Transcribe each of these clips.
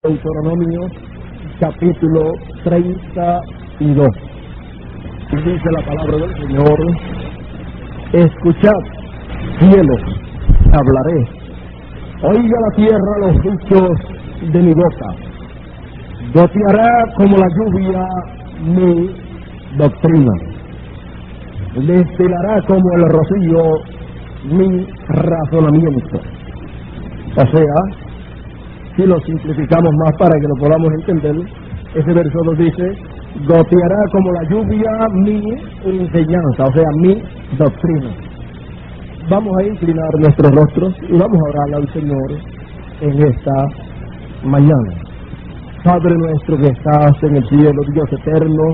Deuteronomio capítulo 32. Y dice la palabra del Señor: escuchad, cielos, hablaré, oiga la tierra los dichos de mi boca, goteará como la lluvia mi doctrina, destilará como el rocío mi razonamiento. O sea, si lo simplificamos más para que lo podamos entender, ese verso nos dice: goteará como la lluvia mi enseñanza, o sea, mi doctrina. Vamos a inclinar nuestros rostros y vamos a orar al Señor en esta mañana. Padre nuestro que estás en el cielo, Dios eterno,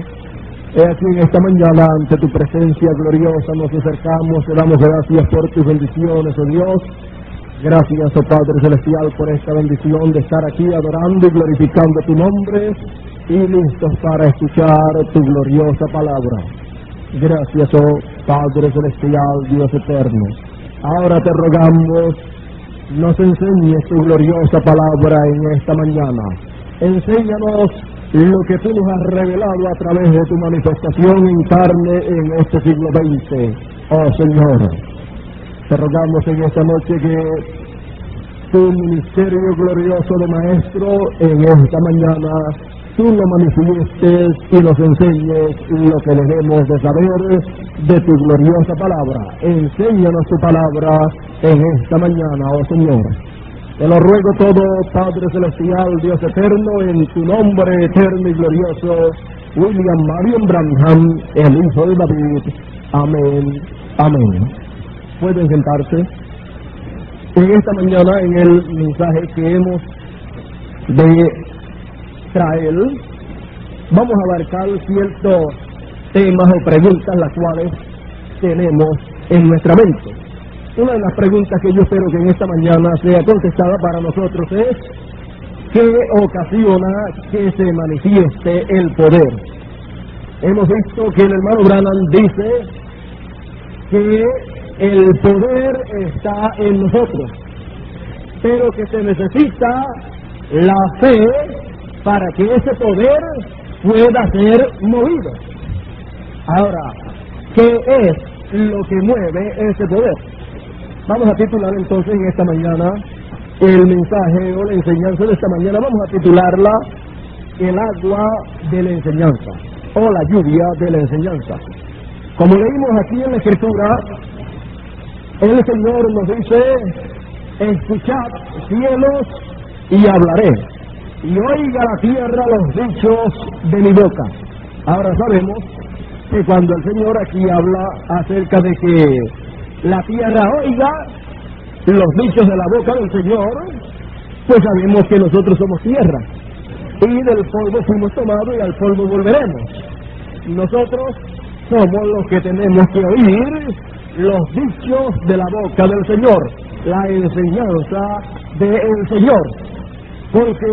he aquí en esta mañana ante tu presencia gloriosa nos acercamos, te damos gracias por tus bendiciones, oh Dios. Gracias, oh Padre Celestial, por esta bendición de estar aquí adorando y glorificando tu nombre y listos para escuchar tu gloriosa palabra. Gracias, oh Padre Celestial, Dios eterno. Ahora te rogamos, nos enseñes tu gloriosa palabra en esta mañana. Enséñanos lo que tú nos has revelado a través de tu manifestación en carne en este siglo XX, oh Señor. Te rogamos en esta noche que tu ministerio glorioso de Maestro en esta mañana tú lo manifiestes y nos enseñes lo que debemos de saber de tu gloriosa palabra. Enséñanos tu palabra en esta mañana, oh Señor. Te lo ruego todo, Padre Celestial, Dios eterno, en tu nombre eterno y glorioso, William Marion Branham, el Hijo de David. Amén. Amén. Pueden sentarse. En esta mañana, en el mensaje que hemos de traer, vamos a abarcar ciertos temas o preguntas las cuales tenemos en nuestra mente. Una de las preguntas que yo espero que en esta mañana sea contestada para nosotros es: ¿qué ocasiona que se manifieste el poder? Hemos visto que el hermano Branham dice que el poder está en nosotros, pero que se necesita la fe para que ese poder pueda ser movido. Ahora, ¿qué es lo que mueve ese poder? Vamos a titular entonces en esta mañana el mensaje o la enseñanza de esta mañana. Vamos a titularla el agua de la enseñanza o la lluvia de la enseñanza. Como leímos aquí en la Escritura, el Señor nos dice: escuchad, cielos, y hablaré, y oiga la tierra los dichos de mi boca. Ahora sabemos que cuando el Señor aquí habla acerca de que la tierra oiga los dichos de la boca del Señor, pues sabemos que nosotros somos tierra, y del polvo fuimos tomados y al polvo volveremos. Nosotros somos los que tenemos que oír los dichos de la boca del Señor, la enseñanza del Señor, porque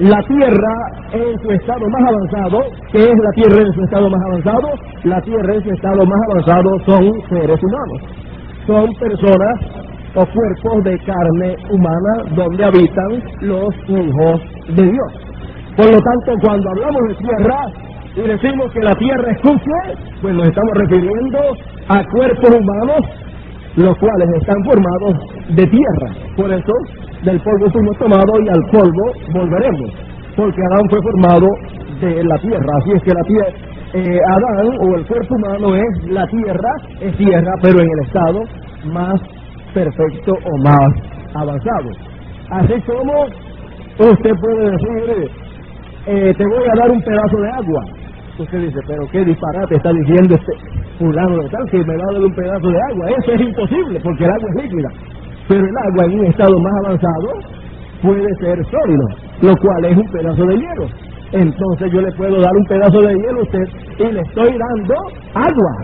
la tierra en su estado más avanzado, ¿qué es la tierra en su estado más avanzado? La tierra en su estado más avanzado son seres humanos, son personas o cuerpos de carne humana donde habitan los hijos de Dios. Por lo tanto, cuando hablamos de tierra y decimos que la tierra escuche, pues nos estamos refiriendo a cuerpos humanos, los cuales están formados de tierra. Por eso, del polvo fuimos tomados y al polvo volveremos, porque Adán fue formado de la tierra. Así es que la tierra, Adán o el cuerpo humano es la tierra, es tierra, pero en el estado más perfecto o más avanzado. Así como usted puede decir: te voy a dar un pedazo de agua. Usted dice: pero qué disparate está diciendo este fulano de tal, que me va a dar un pedazo de agua. Eso es imposible, porque el agua es líquida. Pero el agua en un estado más avanzado puede ser sólido, lo cual es un pedazo de hielo. Entonces yo le puedo dar un pedazo de hielo a usted y le estoy dando agua,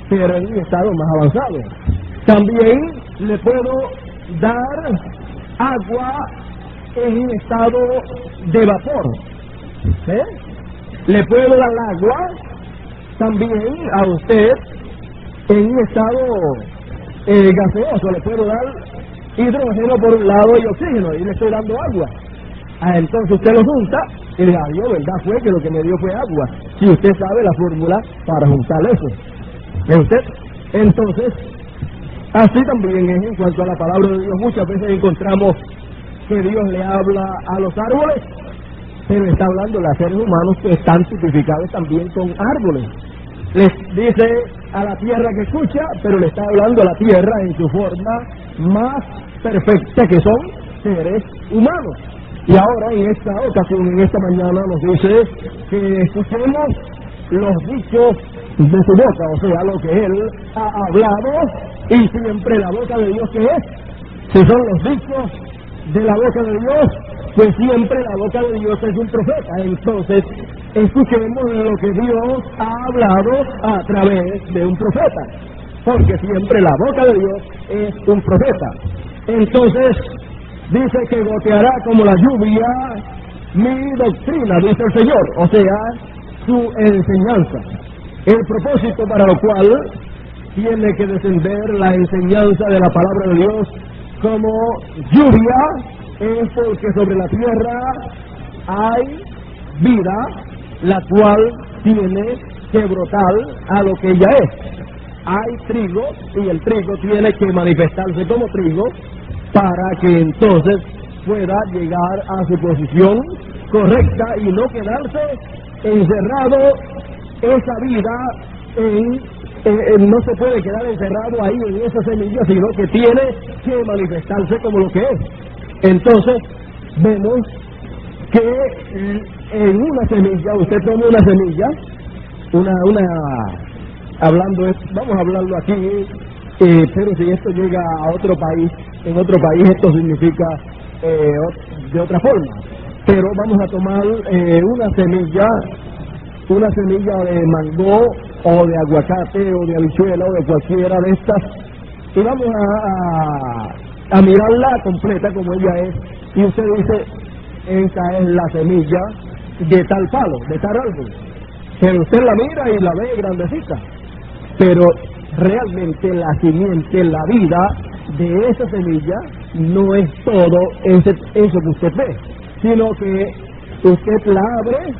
pero en un estado más avanzado. También le puedo dar agua en un estado de vapor. Le puedo dar agua también a usted en un estado gaseoso. Le puedo dar hidrógeno por un lado y oxígeno, y le estoy dando agua. Entonces usted lo junta y le digo, ¿verdad? Fue que lo que me dio fue agua. Si usted sabe la fórmula para juntar eso. ¿Ve usted? Entonces, así también es en cuanto a la palabra de Dios. Muchas veces encontramos que Dios le habla a los árboles, pero está hablando a los seres humanos que están tipificados también con árboles. Les dice a la tierra que escucha, pero le está hablando a la tierra en su forma más perfecta, que son seres humanos. Y ahora en esta ocasión, en esta mañana, nos dice que escuchemos los dichos de su boca, o sea, lo que Él ha hablado, y siempre la boca de Dios, ¿qué es? Si son los dichos de la boca de Dios, pues siempre la boca de Dios es un profeta. Entonces, escuchemos lo que Dios ha hablado a través de un profeta, porque siempre la boca de Dios es un profeta. Entonces, dice que goteará como la lluvia mi doctrina, dice el Señor, o sea, su enseñanza. El propósito para lo cual tiene que descender la enseñanza de la palabra de Dios como lluvia es porque sobre la tierra hay vida, la cual tiene que brotar a lo que ella es. Hay trigo y el trigo tiene que manifestarse como trigo para que entonces pueda llegar a su posición correcta y no quedarse encerrado esa vida no se puede quedar encerrado ahí en esa semilla, sino que tiene que manifestarse como lo que es. Entonces vemos que en una semilla, usted toma una semilla, vamos a hablarlo aquí, pero si esto llega a otro país, en otro país esto significa de otra forma. Pero vamos a tomar una semilla de mango o de aguacate o de habichuela o de cualquiera de estas, y vamos a mirarla completa como ella es, y usted dice, esa es la semilla de tal palo, de tal árbol, pero usted la mira y la ve grandecita, pero realmente la simiente, la vida de esa semilla no es todo eso que usted ve, sino que usted la abre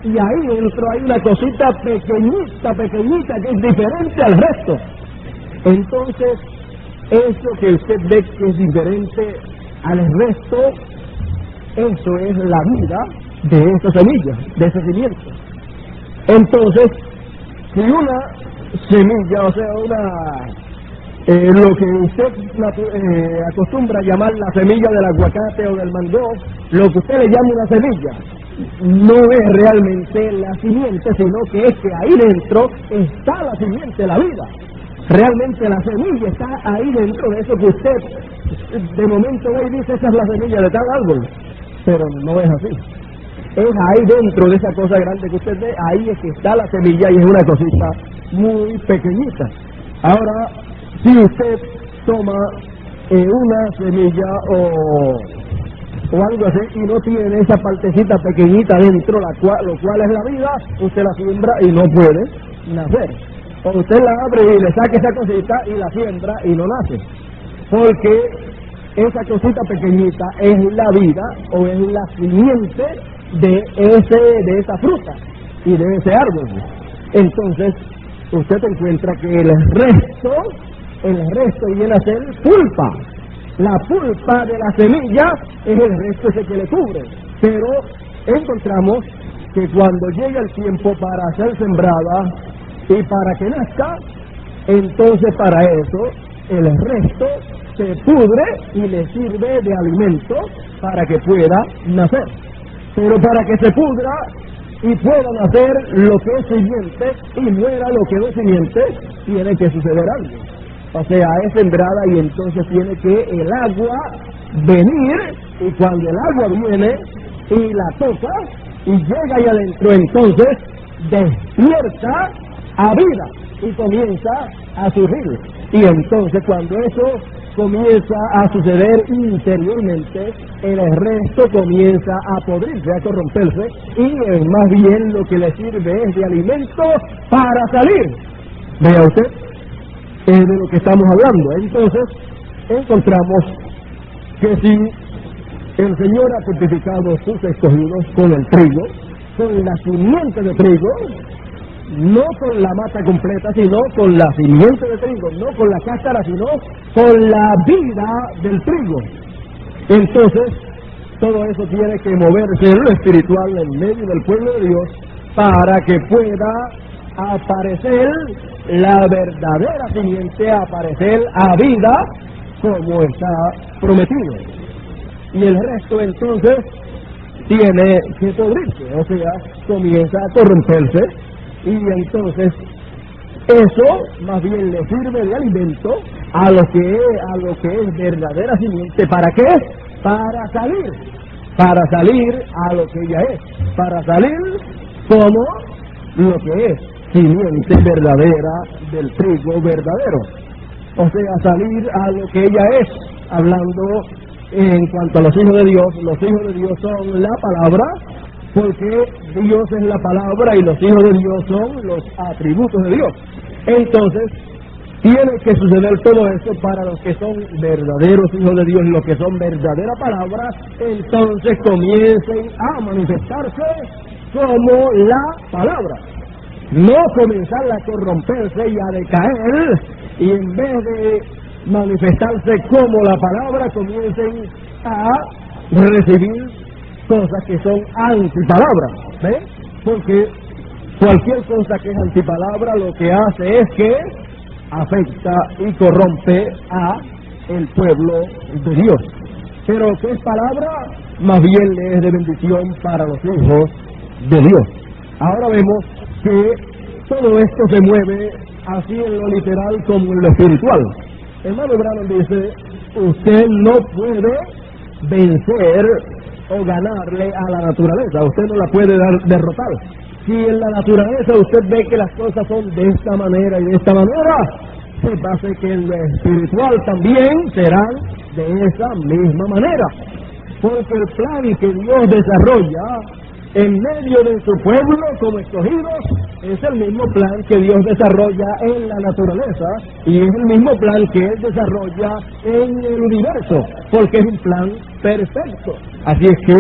y ahí dentro hay una cosita pequeñita que es diferente al resto. Entonces, eso que usted ve que es diferente al resto, eso es la vida de esa semilla, de ese simiente. Entonces, si una semilla, o sea, lo que usted acostumbra a llamar la semilla del aguacate o del mango, lo que usted le llama una semilla, no es realmente la simiente, sino que es que ahí dentro está la simiente, la vida. Realmente la semilla está ahí dentro de eso que usted de momento ve y dice, esa es la semilla de tal árbol, pero no es así. Es ahí dentro de esa cosa grande que usted ve, ahí es que está la semilla y es una cosita muy pequeñita. Ahora, si usted toma una semilla o algo así y no tiene esa partecita pequeñita dentro, lo cual es la vida, usted la siembra y no puede nacer. O usted la abre y le saca esa cosita y la siembra y no nace. Porque esa cosita pequeñita es la vida o es la simiente de esa fruta y de ese árbol. Entonces, usted encuentra que el resto viene a ser pulpa. La pulpa de la semilla es el resto ese que le cubre. Pero encontramos que cuando llega el tiempo para ser sembrada y para que nazca, entonces para eso el resto se pudre y le sirve de alimento para que pueda nacer. Pero para que se pudra y pueda nacer lo que es simiente y muera lo que no es simiente, tiene que suceder algo. O sea, es sembrada y entonces tiene que el agua venir, y cuando el agua viene y la toca y llega ahí adentro, entonces despierta a vida y comienza a surgir. Y entonces cuando eso comienza a suceder interiormente, el resto comienza a podrirse, a corromperse, y más bien lo que le sirve es de alimento para salir. Vea usted, es de lo que estamos hablando. Entonces encontramos que si El Señor ha fortificado sus escogidos con el trigo, con la simiente de trigo, no con la mata completa, sino con la simiente de trigo, no con la cáscara, sino con la vida del trigo. Entonces, todo eso tiene que moverse en lo espiritual en medio del pueblo de Dios para que pueda aparecer la verdadera simiente, aparecer a vida como está prometido. Y el resto entonces tiene que podrirse, o sea, comienza a corromperse, y entonces eso más bien le sirve de alimento a lo que es verdadera simiente. ¿Para qué? Para salir a lo que ella es, para salir como lo que es simiente verdadera del trigo verdadero, o sea, salir a lo que ella es. Hablando en cuanto a los hijos de Dios son la palabra, porque Dios es la palabra y los hijos de Dios son los atributos de Dios. Entonces, tiene que suceder todo esto para los que son verdaderos hijos de Dios y los que son verdadera palabra, entonces comiencen a manifestarse como la palabra. No comenzar a corromperse y a decaer, y en vez de manifestarse como la palabra, comiencen a recibir cosas que son antipalabra, ¿ves? Porque cualquier cosa que es antipalabra lo que hace es que afecta y corrompe a el pueblo de Dios. Pero ¿qué es palabra? Más bien le es de bendición para los hijos de Dios. Ahora vemos que todo esto se mueve así en lo literal como en lo espiritual. Hermano Branham dice, usted no puede vencer o ganarle a la naturaleza, usted no la puede derrotar. Si en la naturaleza usted ve que las cosas son de esta manera y de esta manera, se pasa que en lo espiritual también serán de esa misma manera. Porque el plan que Dios desarrolla en medio de su pueblo como escogidos es el mismo plan que Dios desarrolla en la naturaleza, y es el mismo plan que Él desarrolla en el universo, porque es un plan perfecto. Así es que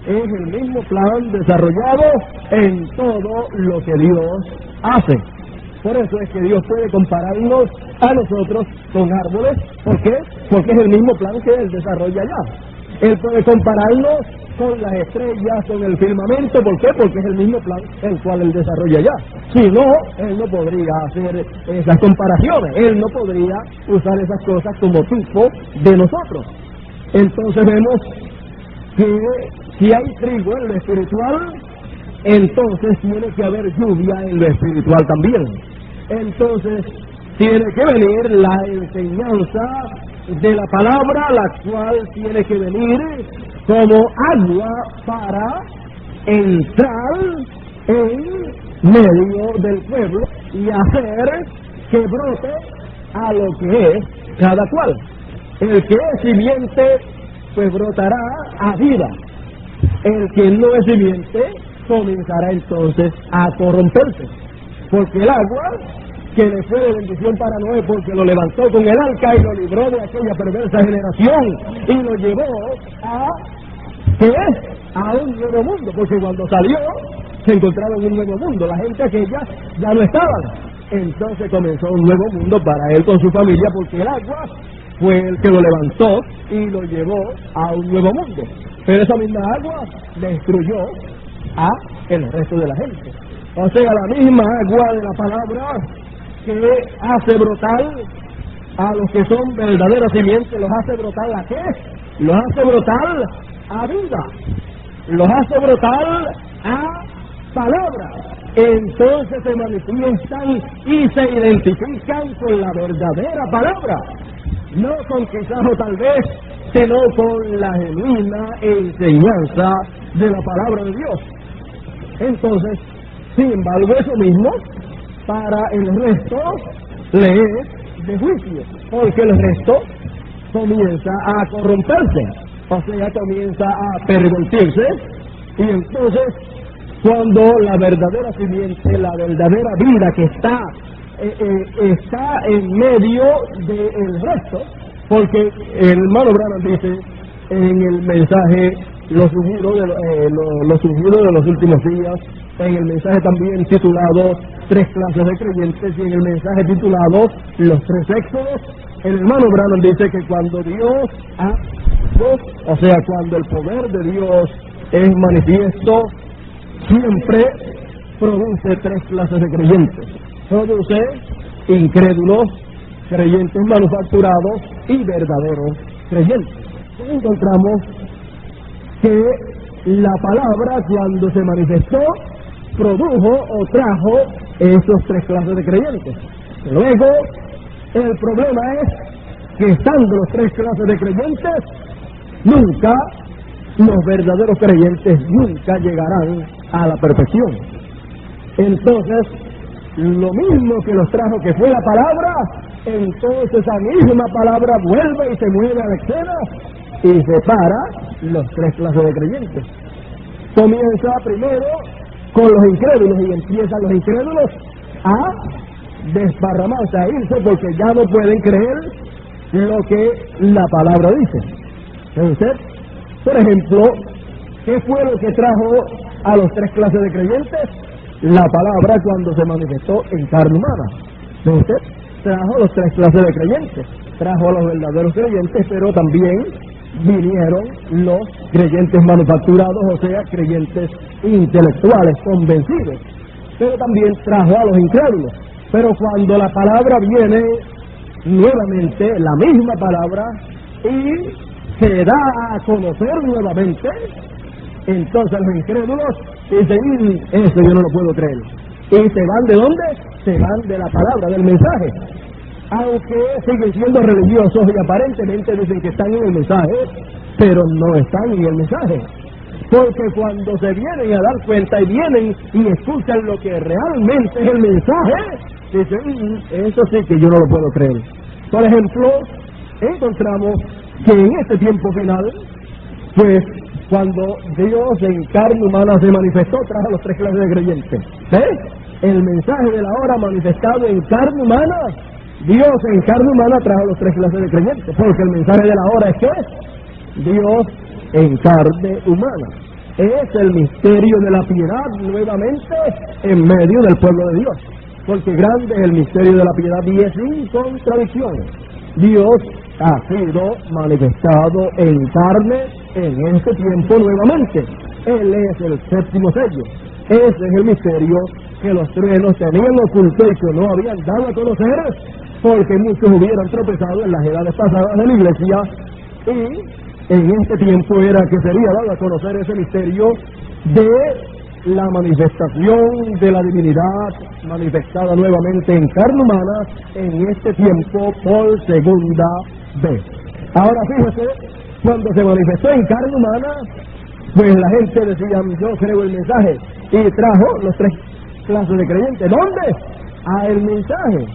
es el mismo plan desarrollado en todo lo que Dios hace. Por eso es que Dios puede compararnos a nosotros con árboles. ¿Por qué? Porque es el mismo plan que Él desarrolla allá. Él puede compararnos con las estrellas, con el firmamento. ¿Por qué? Porque es el mismo plan el cual Él desarrolla allá. Si no, Él no podría hacer esas comparaciones. Él no podría usar esas cosas como tipo de nosotros. Entonces vemos que si hay trigo en lo espiritual, entonces tiene que haber lluvia en lo espiritual también. Entonces tiene que venir la enseñanza de la palabra, la cual tiene que venir como agua para entrar en medio del pueblo y hacer que brote a lo que es cada cual. El que es simiente, pues brotará a vida. El que no es simiente, comenzará entonces a corromperse. Porque el agua, que le fue de bendición para Noé, porque lo levantó con el arca y lo libró de aquella perversa generación y lo llevó a, ¿qué es? A un nuevo mundo, porque cuando salió se encontraba en un nuevo mundo. La gente aquella ya no estaban. Entonces comenzó un nuevo mundo para él con su familia, porque el agua fue el que lo levantó y lo llevó a un nuevo mundo. Pero esa misma agua destruyó a el resto de la gente. O sea, la misma agua de la palabra que hace brotar a los que son verdaderos simientes, los hace brotar ¿a qué? Los hace brotar a vida, los hace brotar a palabra. Entonces se manifiestan y se identifican con la verdadera palabra, no con quizás o tal vez, sino con la genuina enseñanza de la palabra de Dios. Entonces, sin embargo, eso mismo para el resto le es de juicio, porque el resto comienza a corromperse, o sea, comienza a pervertirse, y entonces cuando la verdadera simiente, la verdadera vida que está en medio del resto, porque el hermano Branham dice en el mensaje los ungidos de los últimos días, en el mensaje también titulado Tres clases de creyentes, y en el mensaje titulado Los tres éxodos, el hermano Branham dice que cuando Dios o sea, cuando el poder de Dios es manifiesto, siempre produce tres clases de creyentes. Produce incrédulos, creyentes manufacturados y verdaderos creyentes. Encontramos que la palabra, cuando se manifestó, produjo o trajo esos tres clases de creyentes. Luego, el problema es que estando los tres clases de creyentes, nunca los verdaderos creyentes nunca llegarán a la perfección. Entonces, lo mismo que los trajo, que fue la palabra, entonces esa misma palabra vuelve y se mueve a la escena y separa los tres clases de creyentes. Comienza primero con los incrédulos y empiezan los incrédulos a desparramarse, a irse, porque ya no pueden creer lo que la palabra dice. ¿Ve usted? Por ejemplo, ¿qué fue lo que trajo a los tres clases de creyentes? La palabra, cuando se manifestó en carne humana. ¿Ve usted? Trajo los tres clases de creyentes. Trajo a los verdaderos creyentes, pero también vinieron los creyentes manufacturados, o sea, creyentes intelectuales, convencidos. Pero también trajo a los incrédulos. Pero cuando la palabra viene nuevamente, la misma palabra, y se da a conocer nuevamente, entonces los incrédulos dicen, eso yo no lo puedo creer. ¿Y se van de dónde? Se van de la palabra, del mensaje. Aunque siguen siendo religiosos y aparentemente dicen que están en el mensaje, pero no están en el mensaje. Porque cuando se vienen a dar cuenta y vienen y escuchan lo que realmente es el mensaje, dicen, eso sí que yo no lo puedo creer. Por ejemplo, encontramos que en este tiempo final, pues cuando Dios en carne humana se manifestó, trajo los tres clases de creyentes. ¿Ves? El mensaje de la hora manifestado en carne humana, Dios en carne humana trajo los tres clases de creyentes, porque el mensaje de la hora es que Dios en carne humana. Es el misterio de la piedad nuevamente en medio del pueblo de Dios, porque grande es el misterio de la piedad y es sin contradicción. Dios ha sido manifestado en carne en este tiempo nuevamente. Él es el séptimo sello. Ese es el misterio que los truenos tenían oculto y que no habían dado a conocer, porque muchos hubieran tropezado en las edades pasadas de la iglesia, y en este tiempo era que sería dado a conocer ese misterio de la manifestación de la divinidad manifestada nuevamente en carne humana en este tiempo por segunda vez. Ahora fíjese, cuando se manifestó en carne humana, pues la gente decía, yo creo el mensaje, y trajo los tres clases de creyentes. ¿Dónde? A el mensaje.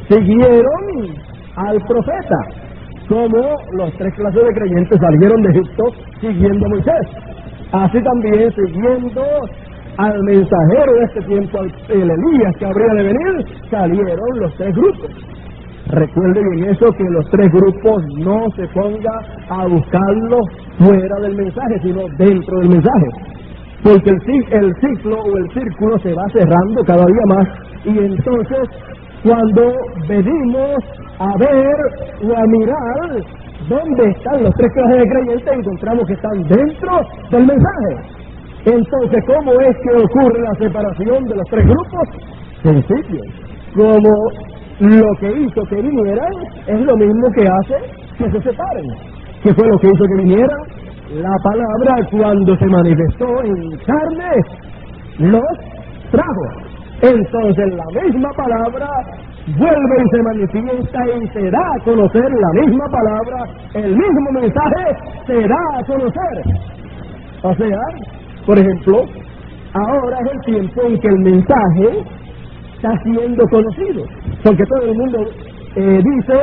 Siguieron al profeta, como los tres clases de creyentes salieron de Egipto siguiendo a Moisés. Así también siguiendo al mensajero de este tiempo, el Elías que habría de venir, salieron los tres grupos. Recuerde bien eso, que los tres grupos no se ponga a buscarlo fuera del mensaje, sino dentro del mensaje. Porque el ciclo o el círculo se va cerrando cada día más, y entonces cuando venimos a ver o a mirar dónde están los tres clases de creyentes, encontramos que están dentro del mensaje. Entonces, ¿cómo es que ocurre la separación de los tres grupos? Sencillo. Como lo que hizo que vinieran es lo mismo que hace que se separen. ¿Qué fue lo que hizo que vinieran? La palabra, cuando se manifestó en carne, los trajo. Entonces la misma palabra vuelve y se manifiesta y se da a conocer la misma palabra, el mismo mensaje se da a conocer. O sea, por ejemplo, ahora es el tiempo en que el mensaje está siendo conocido, porque todo el mundo dice,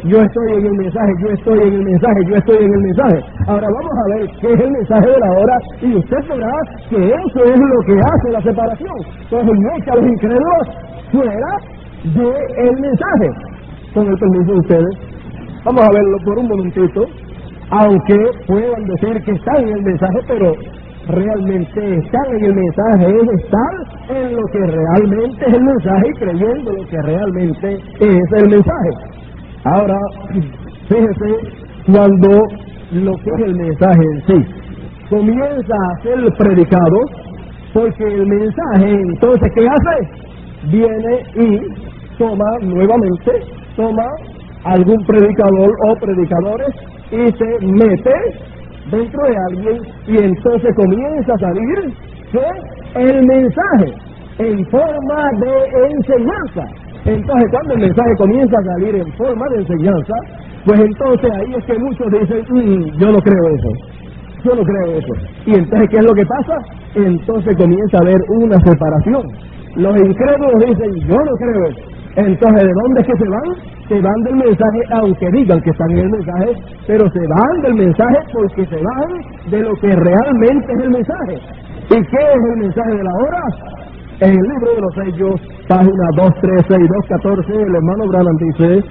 yo estoy en el mensaje, yo estoy en el mensaje, yo estoy en el mensaje. Ahora vamos a ver qué es el mensaje de la hora, y usted verá que eso es lo que hace la separación. Entonces echa a los incrédulos fuera del mensaje. Con el permiso de ustedes, vamos a verlo por un momentito. aunque puedan decir que están en el mensaje, pero realmente están en el mensaje, es estar en lo que realmente es el mensaje y creyendo lo que realmente es el mensaje. Ahora, fíjese, cuando lo que es el mensaje en sí comienza a ser predicado, porque el mensaje, entonces, ¿qué hace? Viene y toma algún predicador o predicadores y se mete dentro de alguien y entonces comienza a salir el mensaje en forma de enseñanza. Entonces, cuando el mensaje comienza a salir en forma de enseñanza, pues entonces ahí es que muchos dicen, yo no creo eso. Y entonces, ¿qué es lo que pasa? Entonces comienza a haber una separación. Los incrédulos dicen, yo no creo eso. Entonces, ¿de dónde es que se van? Se van del mensaje, aunque digan que están en el mensaje, pero se van del mensaje porque se van de lo que realmente es el mensaje. ¿Y qué es el mensaje de la hora? En el libro de los Sellos, página 213 y 214, el hermano Branham dice,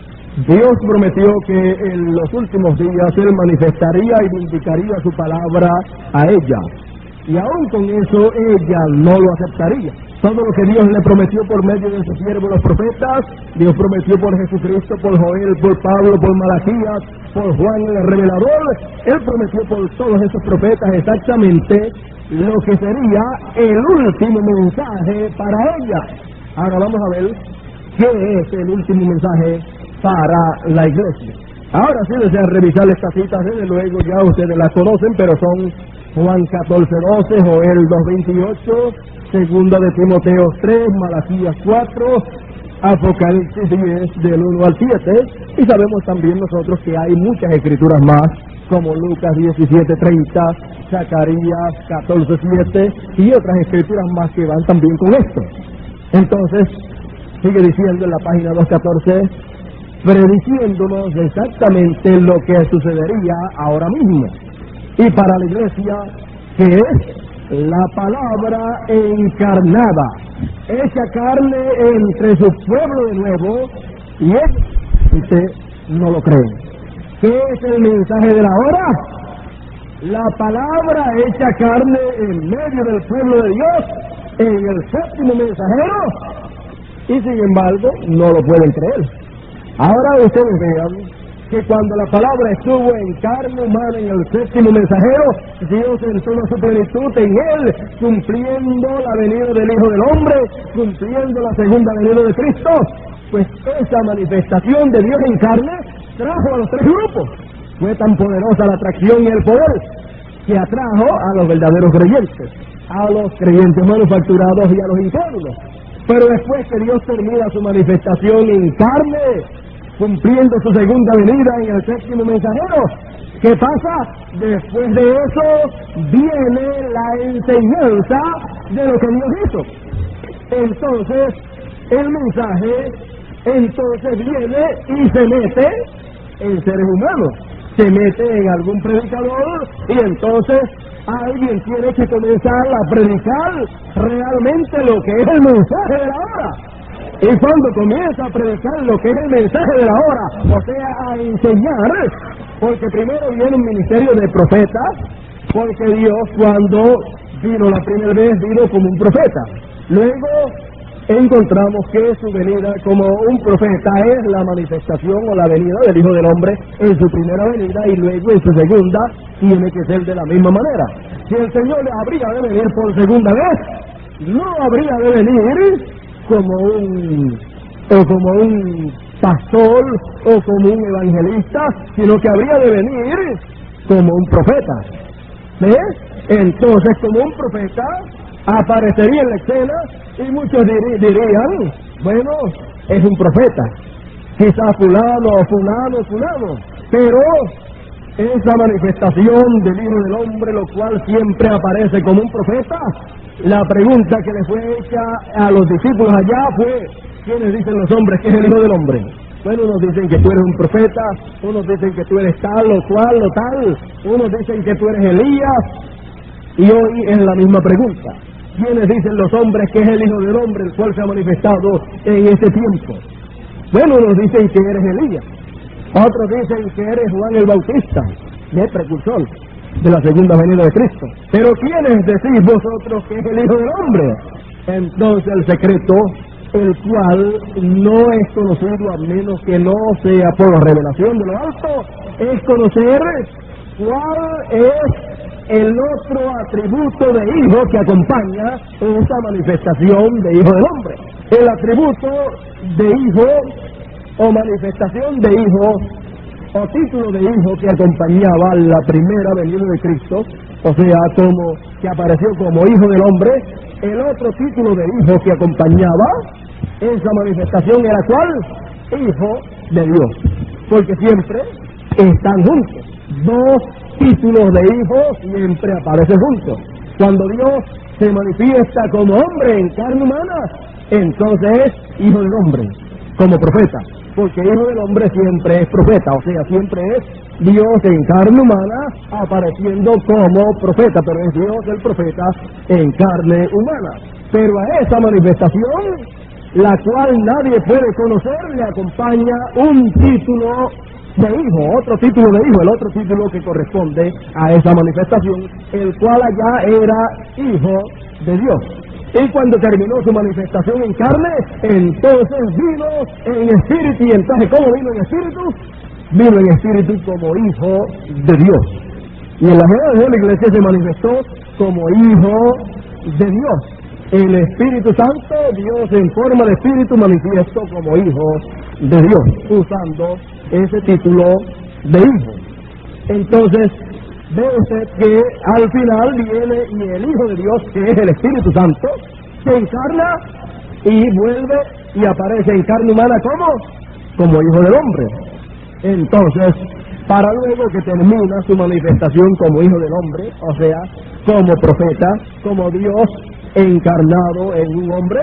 Dios prometió que en los últimos días Él manifestaría y vindicaría su palabra a ella. Y aún con eso, ella no lo aceptaría. Todo lo que Dios le prometió por medio de sus siervos los profetas, Dios prometió por Jesucristo, por Joel, por Pablo, por Malaquías, por Juan el Revelador. Él prometió por todos esos profetas exactamente lo que sería el último mensaje para ella. Ahora vamos a ver qué es el último mensaje para la iglesia. Ahora sí desean revisar estas citas, desde luego ya ustedes las conocen, pero son Juan 14:12, Joel 2:28, Segunda de Timoteo 3, Malaquías 4, Apocalipsis 10 del 1 al 7, y sabemos también nosotros que hay muchas escrituras más, como Lucas 17:30, Zacarías 14:7 y otras escrituras más que van también con esto. Entonces, sigue diciendo en la página 214, prediciéndonos exactamente lo que sucedería ahora mismo. Y para la iglesia, que es la palabra encarnada, hecha carne entre su pueblo de nuevo, y usted no lo cree. ¿Qué es el mensaje de la hora? La palabra hecha carne en medio del pueblo de Dios, en el séptimo mensajero, y sin embargo no lo pueden creer. Ahora ustedes vean que cuando la palabra estuvo en carne humana en el séptimo mensajero, Dios en toda su plenitud en él, cumpliendo la venida del Hijo del Hombre, cumpliendo la segunda venida de Cristo, pues esa manifestación de Dios en carne trajo a los tres grupos. Fue tan poderosa la atracción y el poder que atrajo a los verdaderos creyentes, a los creyentes manufacturados y a los incrédulos. Pero después que Dios termina su manifestación en carne, cumpliendo su segunda venida en el séptimo mensajero, ¿qué pasa? Después de eso viene la enseñanza de lo que Dios hizo. Entonces, el mensaje entonces viene y se mete en seres humanos, se mete en algún predicador, y entonces alguien tiene que comenzar a predicar realmente lo que es el mensaje de la hora. Y cuando comienza a predicar lo que es el mensaje de la hora, o sea, a enseñar, porque primero viene un ministerio de profetas, porque Dios cuando vino la primera vez vino como un profeta. Luego encontramos que su venida como un profeta es la manifestación o la venida del Hijo del Hombre en su primera venida, y luego en su segunda tiene que ser de la misma manera. Si el Señor habría de venir por segunda vez, no habría de venir como un pastor o como un evangelista, sino que habría de venir como un profeta. ¿Ves? Entonces, como un profeta, aparecería en la escena y muchos dirían, bueno, es un profeta, quizás fulano, pero esa manifestación del Hijo del Hombre, lo cual siempre aparece como un profeta. La pregunta que le fue hecha a los discípulos allá fue, ¿quiénes dicen los hombres que es el Hijo del Hombre? Bueno, unos dicen que tú eres un profeta, unos dicen que tú eres tal o cual o tal, unos dicen que tú eres Elías, y hoy es la misma pregunta. ¿Quiénes dicen los hombres que es el Hijo del Hombre, el cual se ha manifestado en este tiempo? Bueno, unos dicen que eres Elías, otros dicen que eres Juan el Bautista, es precursor de la segunda venida de Cristo. Pero ¿quiénes decís vosotros que es el Hijo del Hombre? Entonces el secreto, el cual no es conocido a menos que no sea por la revelación de lo alto, es conocer cuál es el otro atributo de hijo que acompaña esa manifestación de Hijo del Hombre. El atributo de hijo o manifestación de hijo o título de hijo que acompañaba la primera venida de Cristo, o sea, como que apareció como Hijo del Hombre. El otro título de hijo que acompañaba esa manifestación era ¿cuál? Hijo de Dios, porque siempre están juntos. Dos títulos de hijo siempre aparecen juntos. Cuando Dios se manifiesta como hombre en carne humana, entonces es Hijo del Hombre, como profeta, porque Hijo del Hombre siempre es profeta, o sea, siempre es Dios en carne humana apareciendo como profeta, pero es Dios el profeta en carne humana. Pero a esa manifestación, la cual nadie puede conocer, le acompaña un título de hijo, otro título de hijo, el otro título que corresponde a esa manifestación, el cual allá era Hijo de Dios. Y cuando terminó su manifestación en carne, entonces vino en espíritu. Y entonces, ¿cómo vino en espíritu? Vino en espíritu como Hijo de Dios. Y en la generación de la iglesia se manifestó como Hijo de Dios. El Espíritu Santo, Dios en forma de espíritu, manifiesto como Hijo de Dios, usando ese título de hijo. Entonces, ve usted que al final viene y el Hijo de Dios, que es el Espíritu Santo, se encarna y vuelve y aparece en carne humana como Hijo del Hombre. Entonces, para luego que termina su manifestación como Hijo del Hombre, o sea, como profeta, como Dios encarnado en un hombre,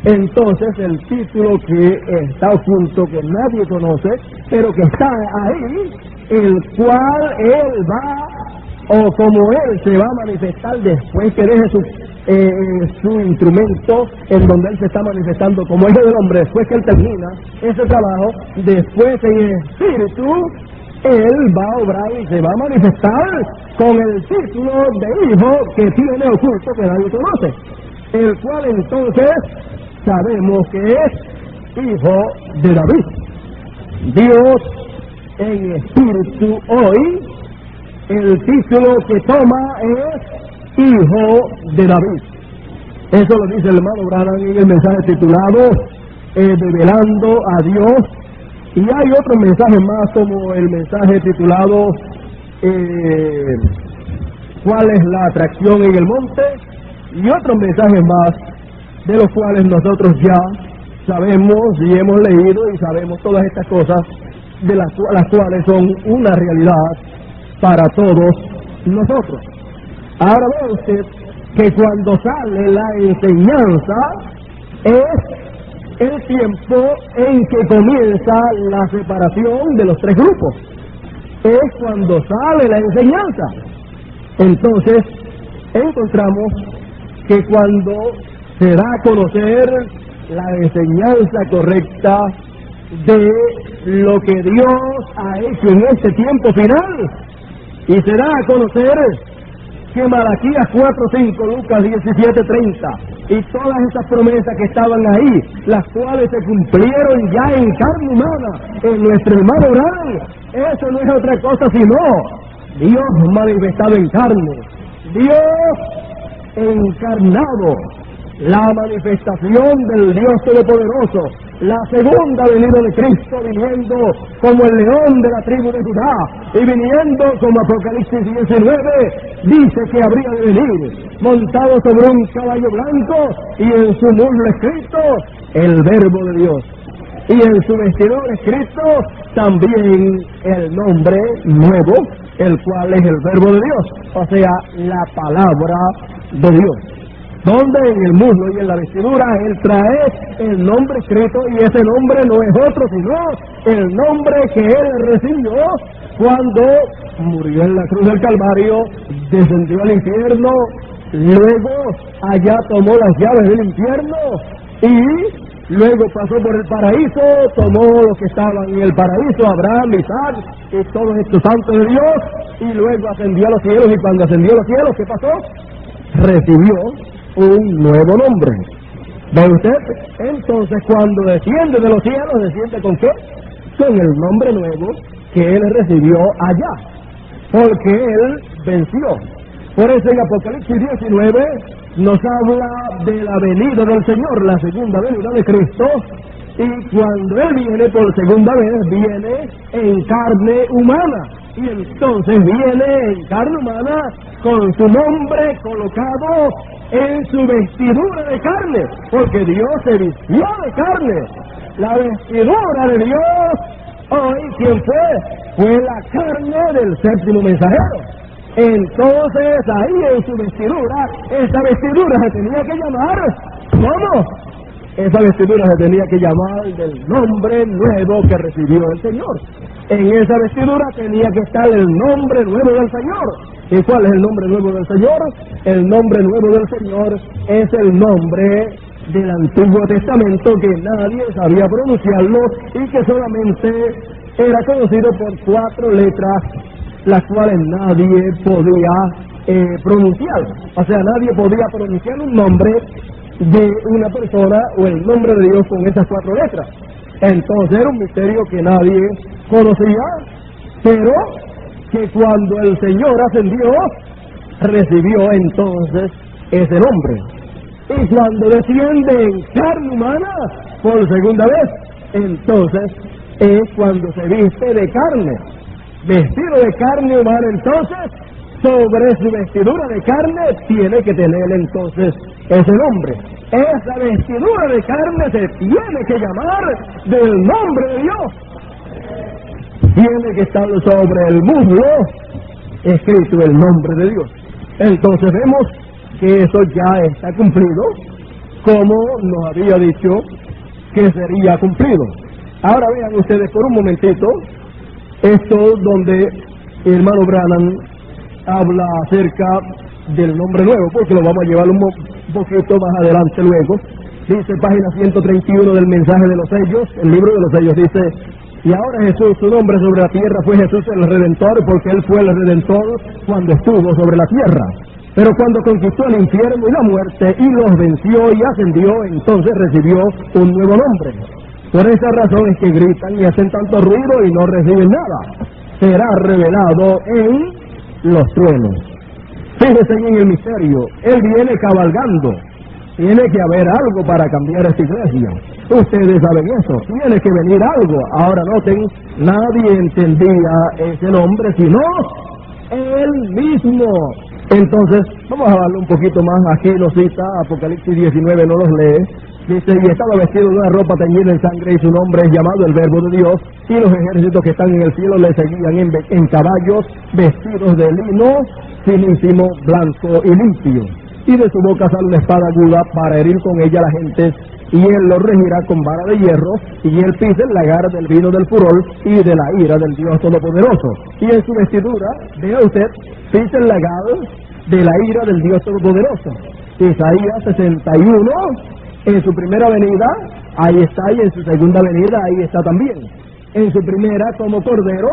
entonces el título que está oculto, que nadie conoce, pero que está ahí, el cual él va, o como él se va a manifestar después que deje su instrumento en donde él se está manifestando como Hijo del Hombre, después que él termina ese trabajo, después en espíritu, él va a obrar y se va a manifestar con el título de hijo que tiene oculto, que nadie conoce, el cual entonces sabemos que es Hijo de David. Dios en espíritu hoy, el título que toma es Hijo de David. Eso lo dice el hermano Branham en el mensaje titulado Develando a Dios. Y hay otros mensajes más, como el mensaje titulado ¿Cuál es la atracción en el monte? Y otros mensajes más, de los cuales nosotros ya sabemos y hemos leído y sabemos todas estas cosas, de las cuales son una realidad para todos nosotros. Ahora ve usted que cuando sale la enseñanza es el tiempo en que comienza la separación de los tres grupos. Es cuando sale la enseñanza. Entonces encontramos que cuando se da a conocer la enseñanza correcta de lo que Dios ha hecho en este tiempo final, y se da a conocer que Malaquías 4:5, Lucas 17:30 y todas esas promesas que estaban ahí, las cuales se cumplieron ya en carne humana en nuestro hermano Abraham, eso no es otra cosa sino Dios manifestado en carne, Dios encarnado, la manifestación del Dios Todopoderoso, la segunda venida de Cristo viniendo como el león de la tribu de Judá y viniendo como Apocalipsis 19 dice que habría de venir montado sobre un caballo blanco y en su muslo escrito el Verbo de Dios y en su vestidor escrito también el nombre nuevo, el cual es el Verbo de Dios, o sea, la palabra de Dios. Donde en el muslo y en la vestidura él trae el nombre escrito, y ese nombre no es otro sino el nombre que él recibió cuando murió en la cruz del Calvario, descendió al infierno, luego allá tomó las llaves del infierno y luego pasó por el paraíso, tomó los que estaban en el paraíso, Abraham, Isaac y todos estos santos de Dios, y luego ascendió a los cielos, y cuando ascendió a los cielos, ¿qué pasó? Recibió un nuevo nombre. ¿Ve usted? Entonces, cuando desciende de los cielos, ¿desciende con qué? Con el nombre nuevo que él recibió allá, porque él venció. Por eso en Apocalipsis 19 nos habla de la venida del Señor, la segunda venida de Cristo, y cuando él viene por segunda vez, viene en carne humana, y entonces viene en carne humana con su nombre colocado en su vestidura de carne, porque Dios se vistió de carne. La vestidura de Dios, hoy, ¿quién fue? Fue la carne del séptimo mensajero. Entonces, ahí en su vestidura, esa vestidura se tenía que llamar, ¿cómo? Esa vestidura se tenía que llamar del nombre nuevo que recibió el Señor. En esa vestidura tenía que estar el nombre nuevo del Señor. ¿Y cuál es el nombre nuevo del Señor? El nombre nuevo del Señor es el nombre del Antiguo Testamento, que nadie sabía pronunciarlo y que solamente era conocido por 4 letras, las cuales nadie podía pronunciar. O sea, nadie podía pronunciar un nombre de una persona o el nombre de Dios con esas 4 letras. Entonces era un misterio que nadie conocía, pero que cuando el Señor ascendió, recibió entonces ese nombre. Y cuando desciende en carne humana por segunda vez, entonces es cuando se viste de carne. Vestido de carne humana, entonces, sobre su vestidura de carne, tiene que tener entonces ese nombre. Esa vestidura de carne se tiene que llamar del nombre de Dios. Tiene que estar sobre el muslo escrito el nombre de Dios. Entonces vemos que eso ya está cumplido, como nos había dicho que sería cumplido. Ahora vean ustedes por un momentito esto donde el hermano Branham habla acerca del nombre nuevo, porque lo vamos a llevar un poquito más adelante luego. Dice página 131 del mensaje de los sellos, el libro de los sellos, dice: y ahora Jesús, su nombre sobre la tierra fue Jesús el Redentor, porque Él fue el Redentor cuando estuvo sobre la tierra. Pero cuando conquistó el infierno y la muerte y los venció y ascendió, entonces recibió un nuevo nombre. Por esa razón es que gritan y hacen tanto ruido y no reciben nada. Será revelado en los truenos. Fíjense en el misterio. Él viene cabalgando. Tiene que haber algo para cambiar esta iglesia. Ustedes saben eso. Tiene que venir algo. Ahora noten, nadie entendía ese nombre sino Él mismo. Entonces, vamos a darle un poquito más. Aquí lo cita, Apocalipsis 19 no los lee. Dice: y estaba vestido de una ropa teñida en sangre, y su nombre es llamado el Verbo de Dios, y los ejércitos que están en el cielo le seguían en caballos vestidos de lino finísimo, blanco y limpio. Y de su boca sale una espada aguda para herir con ella a la gente, y él lo regirá con vara de hierro, y él pisa el lagar del vino del furor y de la ira del Dios Todopoderoso. Y en su vestidura, vea usted, pisa el lagar de la ira del Dios Todopoderoso. Isaías 61, en su primera venida, ahí está, y en su segunda venida, ahí está también. En su primera, como cordero,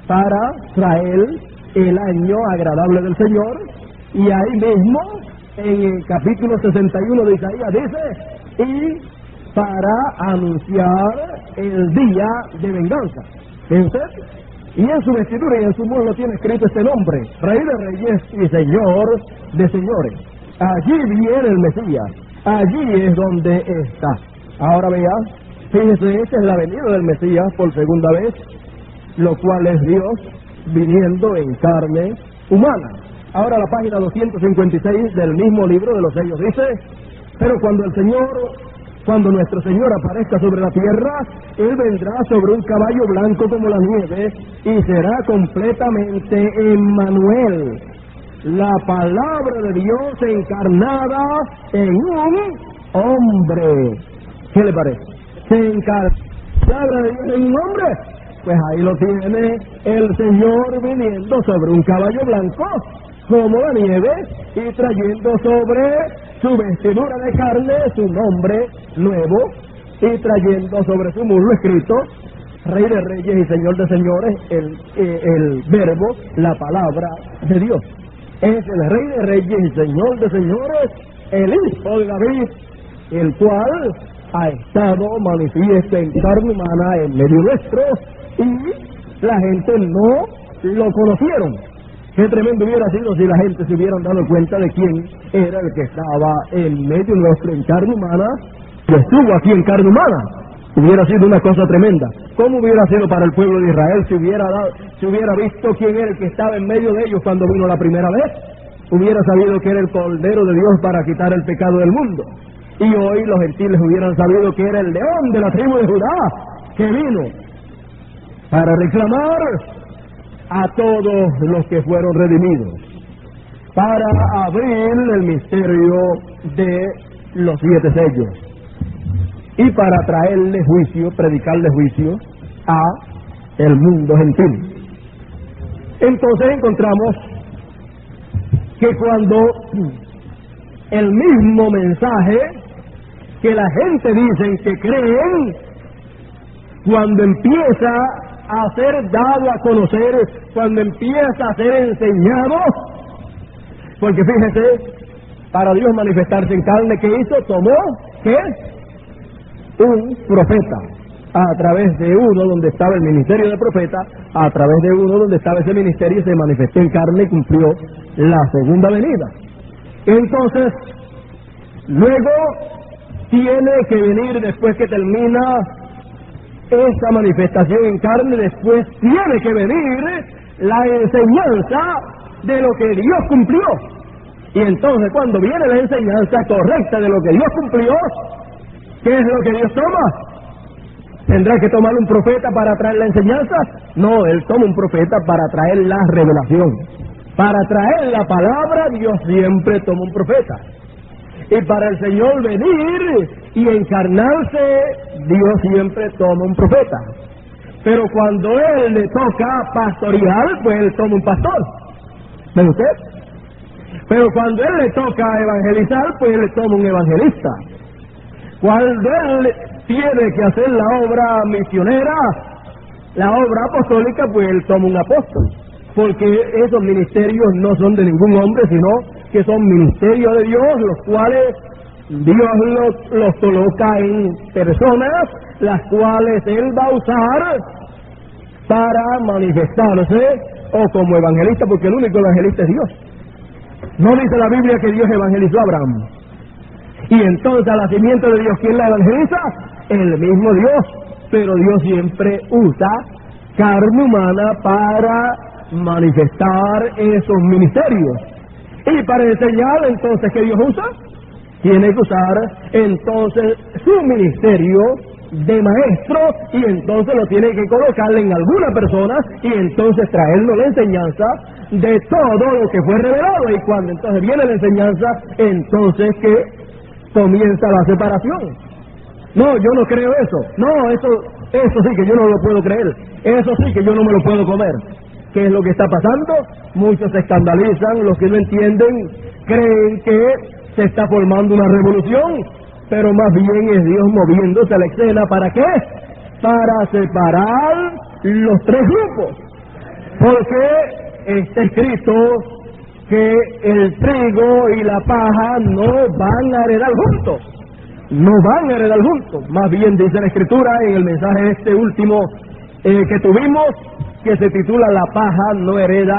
para traer el año agradable del Señor, y ahí mismo, en el capítulo 61 de Isaías, dice: y para anunciar el día de venganza. ¿Ven usted? Y en su vestidura y en su muslo tiene escrito este nombre: Rey de Reyes y Señor de Señores. Allí viene el Mesías. Allí es donde está. Ahora vea, fíjese, esta es la venida del Mesías por segunda vez, lo cual es Dios viniendo en carne humana. Ahora la página 256 del mismo libro de los sellos dice: pero cuando nuestro Señor aparezca sobre la tierra, Él vendrá sobre un caballo blanco como la nieve, y será completamente Emmanuel, la palabra de Dios encarnada en un hombre. ¿Qué le parece? Se encarna la palabra de Dios en un hombre. Pues ahí lo tiene el Señor viniendo sobre un caballo blanco como la nieve, y trayendo sobre su vestidura de carne su nombre nuevo, y trayendo sobre su muslo escrito Rey de reyes y Señor de señores, el verbo, la palabra de Dios. Es el Rey de reyes y Señor de señores, el Hijo de David, el cual ha estado manifiesto en carne humana en medio nuestro, y la gente no lo conocieron. Qué tremendo hubiera sido si la gente se hubieran dado cuenta de quién era el que estaba en medio nuestro en carne humana, que estuvo aquí en carne humana. Hubiera sido una cosa tremenda. ¿Cómo hubiera sido para el pueblo de Israel si hubiera visto quién era el que estaba en medio de ellos cuando vino la primera vez? Hubiera sabido que era el Cordero de Dios para quitar el pecado del mundo. Y hoy los gentiles hubieran sabido que era el león de la tribu de Judá, que vino para reclamar a todos los que fueron redimidos, para abrir el misterio de los 7 sellos y para traerle juicio, predicarle juicio a el mundo gentil. Entonces encontramos que cuando el mismo mensaje que la gente dicen que creen, cuando empieza a ser dado a conocer, cuando empieza a ser enseñado, porque fíjese, para Dios manifestarse en carne, ¿qué hizo? Tomó, ¿qué? Un profeta, a través de uno donde estaba el ministerio de profeta, a través de uno donde estaba ese ministerio, se manifestó en carne y cumplió la segunda venida. Entonces, luego tiene que venir, después que termina esa manifestación en carne, después tiene que venir la enseñanza de lo que Dios cumplió. Y entonces cuando viene la enseñanza correcta de lo que Dios cumplió, ¿qué es lo que Dios toma? ¿Tendrá que tomar un profeta para traer la enseñanza? No, Él toma un profeta para traer la revelación. Para traer la palabra, Dios siempre toma un profeta. Y para el Señor venir y encarnarse, Dios siempre toma un profeta. Pero cuando Él le toca pastorear, pues Él toma un pastor. ¿Ve usted? Pero cuando Él le toca evangelizar, pues Él toma un evangelista. Cuando Él tiene que hacer la obra misionera, la obra apostólica, pues Él toma un apóstol. Porque esos ministerios no son de ningún hombre, sino que son ministerios de Dios, los cuales Dios los coloca en personas, las cuales Él va a usar para manifestarse, o como evangelista, porque el único evangelista es Dios. No dice la Biblia que Dios evangelizó a Abraham. Y entonces al nacimiento de Dios, ¿quién la evangeliza? El mismo Dios. Pero Dios siempre usa carne humana para manifestar esos ministerios. Y para enseñar, entonces, ¿qué Dios usa? Tiene que usar entonces su ministerio de maestro, y entonces lo tiene que colocar en alguna persona, y entonces traernos la enseñanza de todo lo que fue revelado. Y cuando entonces viene la enseñanza, entonces que comienza la separación. No, yo no creo eso. No, eso sí que yo no lo puedo creer. Eso sí que yo no me lo puedo comer. ¿Qué es lo que está pasando? Muchos se escandalizan, los que no entienden creen que se está formando una revolución, pero más bien es Dios moviéndose a la escena. ¿Para qué? Para separar los 3 grupos. Porque está escrito que el trigo y la paja no van a heredar juntos. No van a heredar juntos. Más bien dice la Escritura en el mensaje este último que tuvimos, que se titula La paja no hereda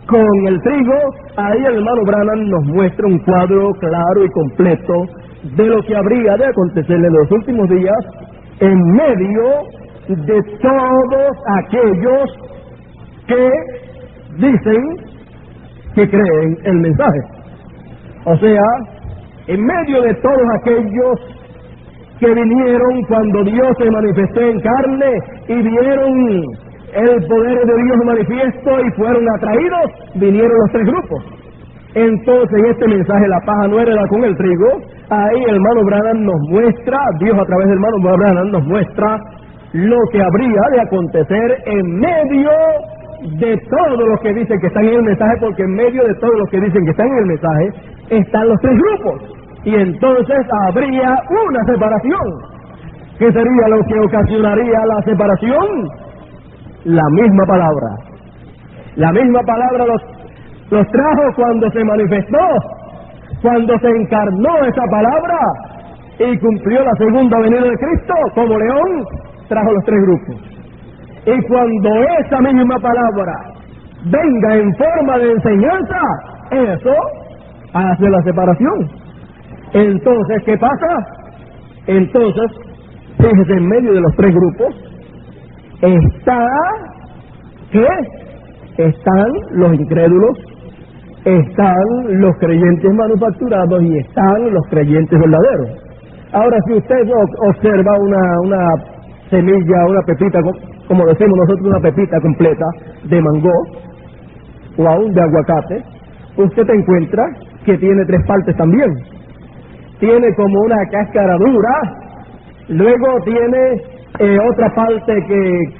con el trigo. Ahí el hermano Branham nos muestra un cuadro claro y completo de lo que habría de acontecer en los últimos días en medio de todos aquellos que dicen que creen el mensaje. O sea, en medio de todos aquellos que vinieron cuando Dios se manifestó en carne y vieron el poder de Dios manifiesto y fueron atraídos, vinieron los 3 grupos. Entonces en este mensaje, la paja no hereda con el trigo, ahí el hermano Branham nos muestra, Dios a través del hermano Branham nos muestra lo que habría de acontecer en medio de todos los que dicen que están en el mensaje, porque en medio de todos los que dicen que están en el mensaje están los 3 grupos. Y entonces habría una separación. ¿Qué sería lo que ocasionaría la separación? La misma palabra. La misma palabra los trajo cuando se manifestó, cuando se encarnó esa palabra y cumplió la segunda venida de Cristo como león, trajo los tres grupos. Y cuando esa misma palabra venga en forma de enseñanza, eso hace la separación. Entonces, ¿qué pasa? Entonces, fíjese, en medio de los tres grupos está, ¿qué? Están los incrédulos, están los creyentes manufacturados y están los creyentes verdaderos. Ahora, si usted observa una semilla, una pepita, como decimos nosotros, una pepita completa de mango o aún de aguacate, usted encuentra que tiene tres partes también. Tiene como una cáscara dura, luego tiene otra parte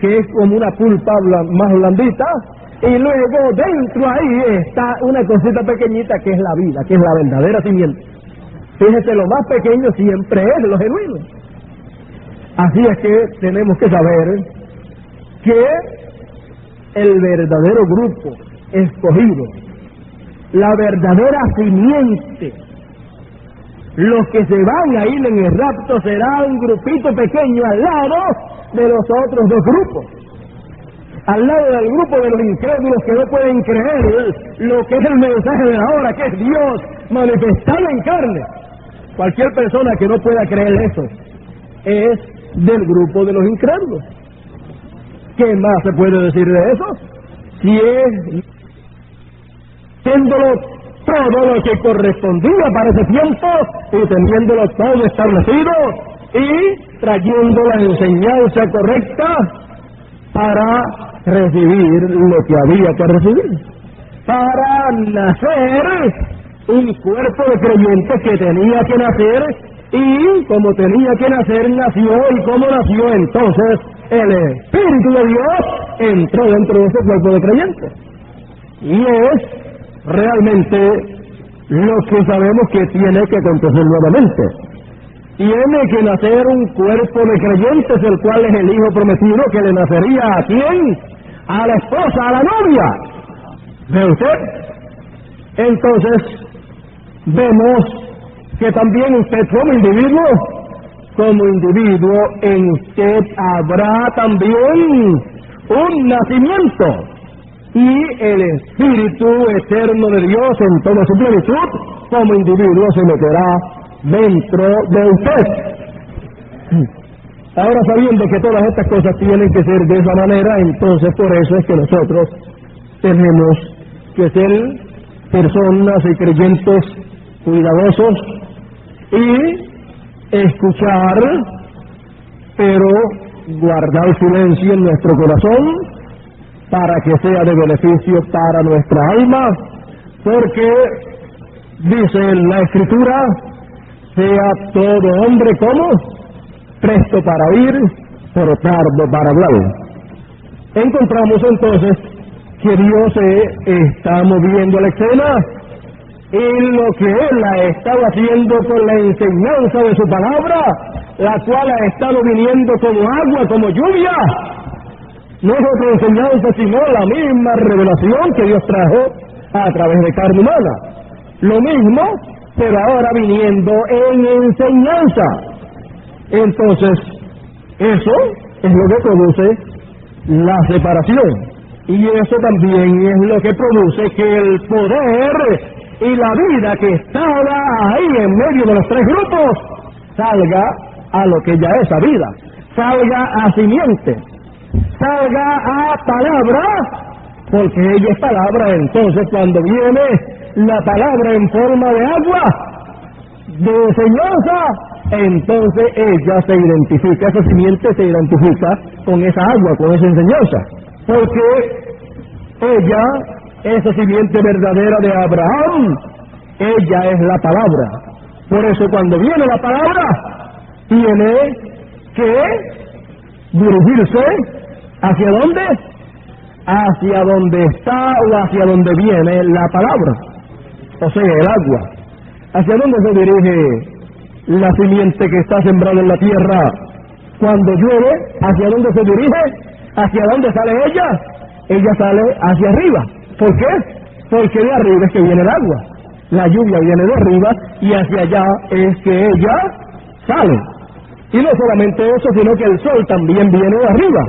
que es como una pulpa más blandita, y luego dentro ahí está una cosita pequeñita que es la vida, que es la verdadera simiente. Fíjese, lo más pequeño siempre es lo genuino. Así es que tenemos que saber que el verdadero grupo escogido, la verdadera simiente, los que se van a ir en el rapto será un grupito pequeño al lado de los otros dos grupos, al lado del grupo de los incrédulos que no pueden creer lo que es el mensaje de la hora, que es Dios manifestado en carne. Cualquier persona que no pueda creer eso es del grupo de los incrédulos. ¿Qué más se puede decir de eso? Si es haciéndolo todo lo que correspondía para ese tiempo y teniéndolo todo establecido y trayendo la enseñanza correcta para recibir lo que había que recibir, para nacer un cuerpo de creyentes que tenía que nacer, y como tenía que nacer, nació, y como nació, entonces el Espíritu de Dios entró dentro de ese cuerpo de creyentes. Y es realmente lo que sabemos que tiene que acontecer nuevamente. Tiene que nacer un cuerpo de creyentes, el cual es el hijo prometido, que le nacería ¿a quién? A la esposa, a la novia. ¿Ve usted? Entonces, vemos que también usted como individuo, en usted habrá también un nacimiento. Y el Espíritu eterno de Dios en toda su plenitud, como individuo, se meterá dentro de usted. Ahora, sabiendo que todas estas cosas tienen que ser de esa manera, entonces por eso es que nosotros tenemos que ser personas y creyentes cuidadosos y escuchar, pero guardar silencio en nuestro corazón, para que sea de beneficio para nuestra alma, porque dice la Escritura, sea todo hombre como presto para oír, pero tardo para hablar. Encontramos entonces que Dios se está moviendo la escena, y lo que Él ha estado haciendo con la enseñanza de su palabra, la cual ha estado viniendo como agua, como lluvia. No es otra enseñanza, sino la misma revelación que Dios trajo a través de carne humana. Lo mismo, pero ahora viniendo en enseñanza. Entonces, eso es lo que produce la separación. Y eso también es lo que produce que el poder y la vida que estaba ahí en medio de los tres grupos salga a lo que ya es a vida, salga a simiente, salga a palabra, porque ella es palabra. Entonces, cuando viene la palabra en forma de agua, de enseñanza, entonces ella se identifica, esa simiente se identifica con esa agua, con esa enseñanza, porque ella, esa simiente verdadera de Abraham, ella es la palabra. Por eso cuando viene la palabra, tiene que dirigirse ¿hacia dónde? Hacia donde está o hacia donde viene la palabra, o sea, el agua. ¿Hacia dónde se dirige la simiente que está sembrada en la tierra Cuando llueve, ¿hacia dónde se dirige? ¿Hacia dónde sale ella? Ella sale hacia arriba. ¿Por qué? Porque de arriba es que viene el agua. La lluvia viene de arriba y hacia allá es que ella sale. Y no solamente eso, sino que el sol también viene de arriba.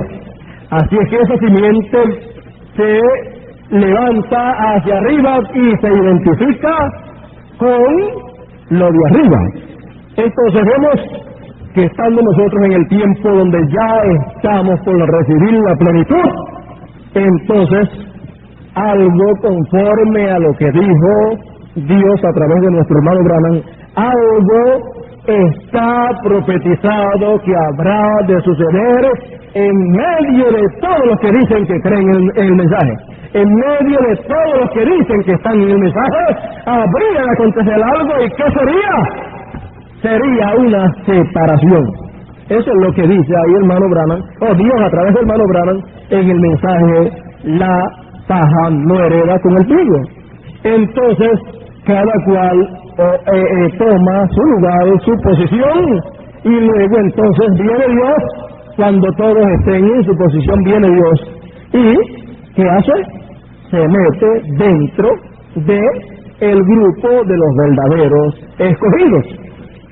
Así es que esa simiente se levanta hacia arriba y se identifica con lo de arriba. Entonces vemos que estando nosotros en el tiempo donde ya estamos por recibir la plenitud, entonces algo conforme a lo que dijo Dios a través de nuestro hermano Branham, algo está profetizado que habrá de suceder en medio de todos los que dicen que creen en el mensaje. En medio de todos los que dicen que están en el mensaje, habría de acontecer algo. ¿Y qué sería? Sería una separación. Eso es lo que dice ahí el hermano Branham, o Dios a través del hermano Branham, en el mensaje: la paja no hereda con el trigo. Entonces, cada cual toma su lugar, su posición, y luego entonces viene Dios. Cuando todos estén en su posición, viene Dios. ¿Y qué hace? Se mete dentro de el grupo de los verdaderos escogidos.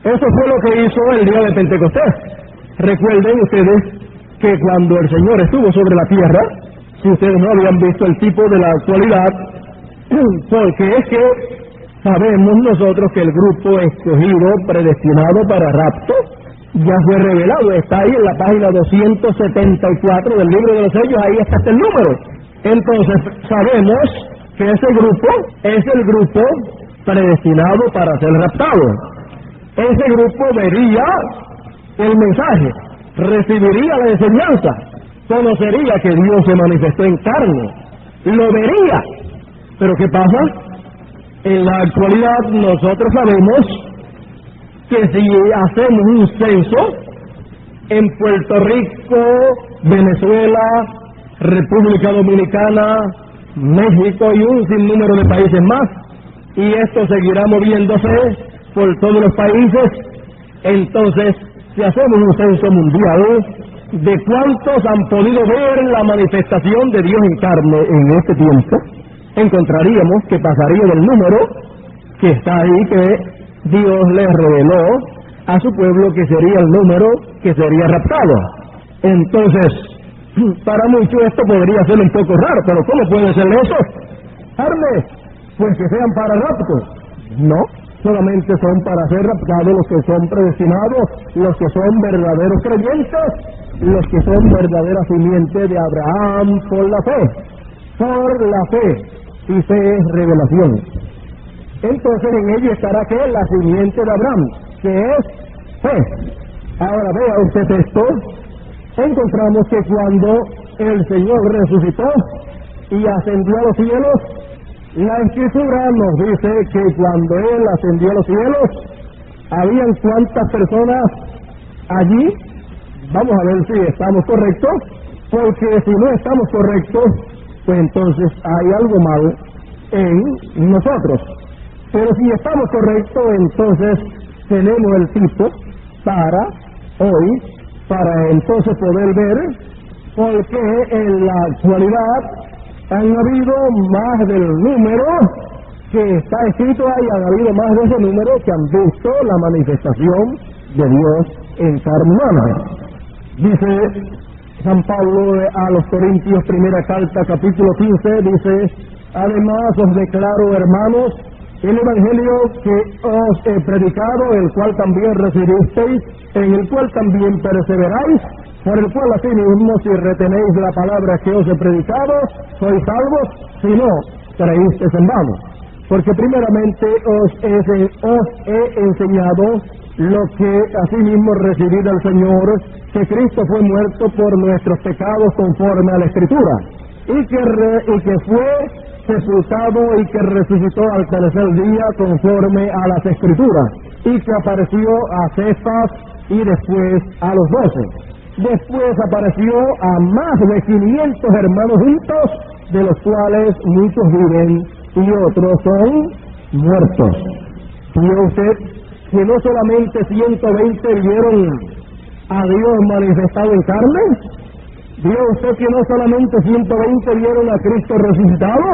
Eso fue lo que hizo el día de Pentecostés. Recuerden ustedes que cuando el Señor estuvo sobre la tierra, si ustedes no habían visto el tipo de la actualidad, porque es que sabemos nosotros que el grupo escogido, predestinado para rapto, ya fue revelado. Está ahí en la página 274 del libro de los sellos, ahí está el número. Entonces sabemos que ese grupo es el grupo predestinado para ser raptado. Ese grupo vería el mensaje, recibiría la enseñanza, conocería que Dios se manifestó en carne, lo vería. Pero ¿qué pasa? En la actualidad nosotros sabemos que si hacemos un censo en Puerto Rico, Venezuela, República Dominicana, México y un sinnúmero de países más, y esto seguirá moviéndose por todos los países, entonces si hacemos un censo mundial de cuántos han podido ver la manifestación de Dios en carne en este tiempo, encontraríamos que pasaría del número que está ahí, que Dios le reveló a su pueblo, que sería el número que sería raptado. Entonces, para muchos esto podría ser un poco raro, pero ¿cómo puede ser eso? Carne, pues que sean para rapto. No, solamente son para ser raptados los que son predestinados, los que son verdaderos creyentes, los que son verdadera simiente de Abraham por la fe. Por la fe, y fe es revelación. Entonces en ello estará que la simiente de Abraham, que es fe. Ahora vea usted esto. Encontramos que cuando el Señor resucitó y ascendió a los cielos, la Escritura nos dice que cuando Él ascendió a los cielos, habían cuántas personas allí. Vamos a ver si estamos correctos, porque si no estamos correctos, pues entonces hay algo mal en nosotros. Pero si estamos correctos, entonces tenemos el tipo para hoy, para entonces poder ver, porque en la actualidad han habido más del número que está escrito ahí, han habido más de ese número que han visto la manifestación de Dios en carne humana. Dice San Pablo a los Corintios, primera carta, capítulo 15, dice: además os declaro, hermanos, el evangelio que os he predicado, el cual también recibisteis, en el cual también perseveráis, por el cual asimismo, si retenéis la palabra que os he predicado, sois salvos, si no, creísteis en vano. Porque primeramente os he enseñado lo que asimismo recibí del Señor, que Cristo fue muerto por nuestros pecados conforme a la Escritura, y que fue sepultado y que resucitó al tercer día conforme a las Escrituras, y que apareció a Cefas y después a los 12. Después apareció a más de 500 hermanos juntos, de los cuales muchos viven y otros son muertos. ¿Vio usted que no solamente 120 vieron a Dios manifestado en carne? ¿Vio usted que no solamente 120 vieron a Cristo resucitado?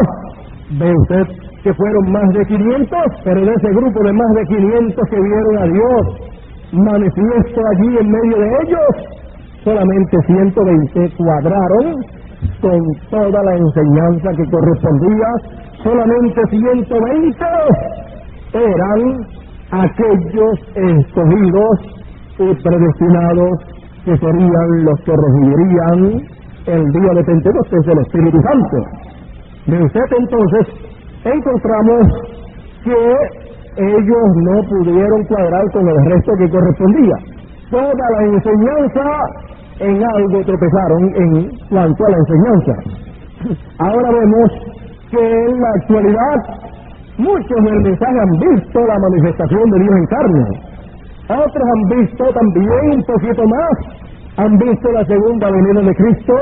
¿Ve usted que fueron más de 500? Pero de ese grupo de más de 500 que vieron a Dios manifiesto allí en medio de ellos, solamente 120 cuadraron con toda la enseñanza que correspondía. Solamente 120 eran aquellos escogidos y predestinados que serían los que recibirían el día de Pentecostés del Espíritu Santo. De usted entonces encontramos que ellos no pudieron cuadrar con el resto que correspondía. Toda la enseñanza en algo tropezaron en cuanto a la enseñanza. Ahora vemos que en la actualidad muchos del mensaje han visto la manifestación de Dios en carne. Otros han visto también un poquito más, han visto la segunda venida de Cristo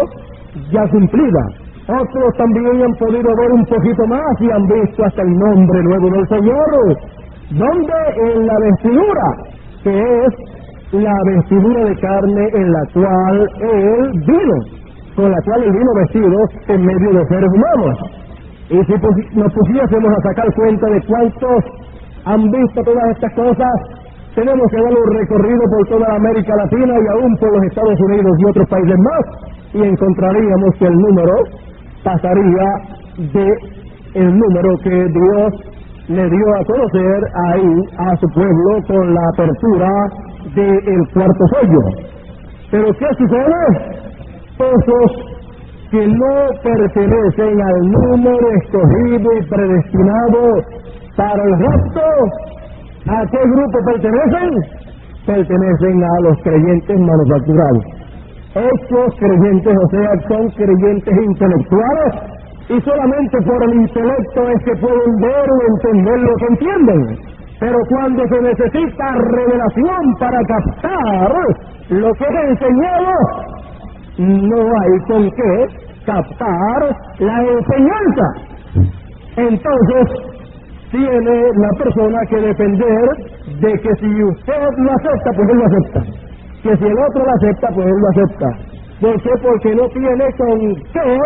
ya cumplida. Otros también han podido ver un poquito más y han visto hasta el nombre nuevo del Señor, donde en la vestidura, que es la vestidura de carne en la cual Él vino, con la cual Él vino vestido en medio de seres humanos. Y si nos pusiésemos a sacar cuenta de cuántos han visto todas estas cosas, tenemos que dar un recorrido por toda América Latina y aún por los Estados Unidos y otros países más, y encontraríamos que el número pasaría de el número que Dios le dio a conocer ahí a su pueblo con la apertura del cuarto sello. Pero ¿qué sucede? Esos que no pertenecen al número escogido y predestinado para el rapto, ¿a qué grupo pertenecen? Pertenecen a los creyentes manufacturados. Estos creyentes, o sea, son creyentes intelectuales, y solamente por el intelecto es que pueden ver o entender lo que entienden. Pero cuando se necesita revelación para captar lo que es enseñado, no hay con qué captar la enseñanza. Entonces, tiene la persona que depender de que si usted lo acepta, pues él lo acepta. Que si el otro lo acepta, pues él lo acepta. ¿Por qué? Porque no tiene con qué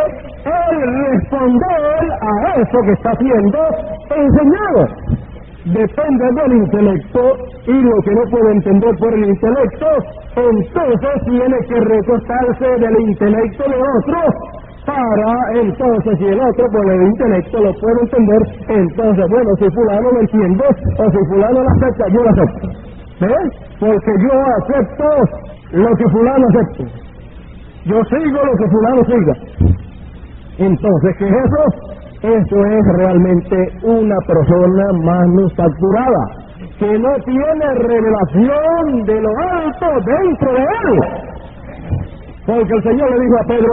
él responder a eso que está siendo enseñado. Depende del intelecto, y lo que no puede entender por el intelecto, entonces tiene que recostarse del intelecto de otro, para entonces, si el otro por el intelecto lo puede entender, entonces, bueno, si fulano lo entiende, o si fulano lo acepta, yo lo acepto. ¿Ves? Porque yo acepto lo que fulano acepta. Yo sigo lo que fulano siga. Entonces, ¿qué es eso? Eso es realmente una persona manufacturada, que no tiene revelación de lo alto dentro de él. Porque el Señor le dijo a Pedro: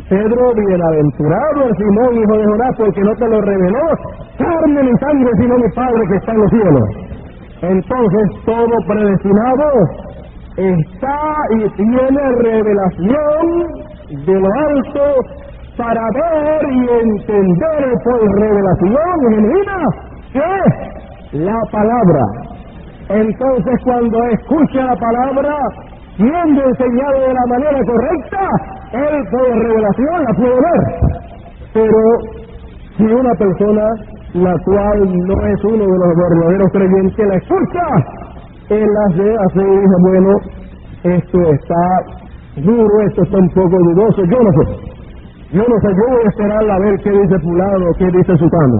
Pedro, bienaventurado el Simón, hijo de Jonás, porque no te lo reveló carne ni sangre, sino mi Padre que está en los cielos. Entonces, todo predestinado está y tiene revelación de lo alto para ver y entender por revelación genuina que la palabra. Entonces, cuando escucha la palabra siendo enseñado de la manera correcta, él por revelación la puede ver. Pero si una persona la cual no es uno de los verdaderos creyentes la escucha, él hace así, dice: bueno, esto está duro, esto está un poco dudoso, yo no sé, yo voy a esperar a ver qué dice fulano, qué dice sutano.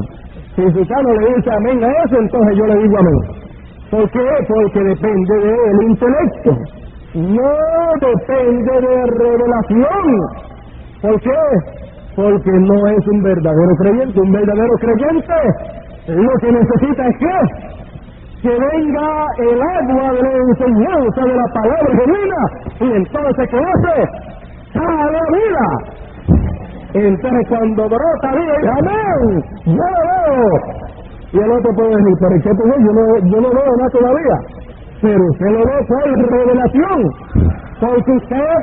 Si sutano le dice amén a eso, entonces yo le digo amén. ¿Por qué? Porque depende del intelecto, no depende de revelación. ¿Por qué? Porque no es un verdadero creyente. Un verdadero creyente lo que necesita es que venga el agua de la enseñanza de la palabra genuina, y entonces ¿qué hace? ¡Sale vida! Entonces cuando brota vida, dice: amén, yo lo veo. Y el otro puede decir: ¿pero qué tú ves? Yo no veo nada todavía. Pero usted lo ve por revelación, porque usted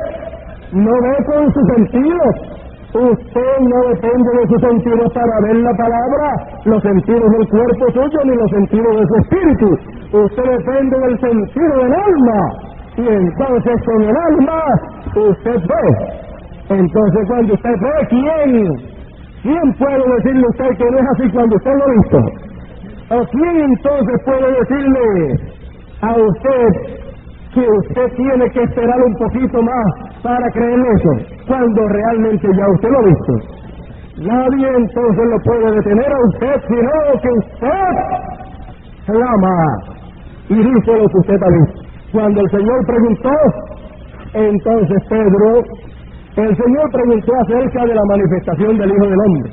no ve con sus sentidos. Usted no depende de sus sentidos para ver la palabra, los sentidos del cuerpo suyo, ni los sentidos de su espíritu. Usted depende del sentido del alma. Y entonces con el alma usted ve. Entonces cuando usted ve, ¿quién puede decirle a usted que no es así cuando usted lo ha visto? ¿O quién entonces puede decirle a usted que usted tiene que esperar un poquito más para creer en eso, cuando realmente ya usted lo ha visto? Nadie entonces lo puede detener a usted, sino que usted clama y dice lo que usted ha visto. Cuando el Señor preguntó, entonces el Señor preguntó acerca de la manifestación del Hijo del Hombre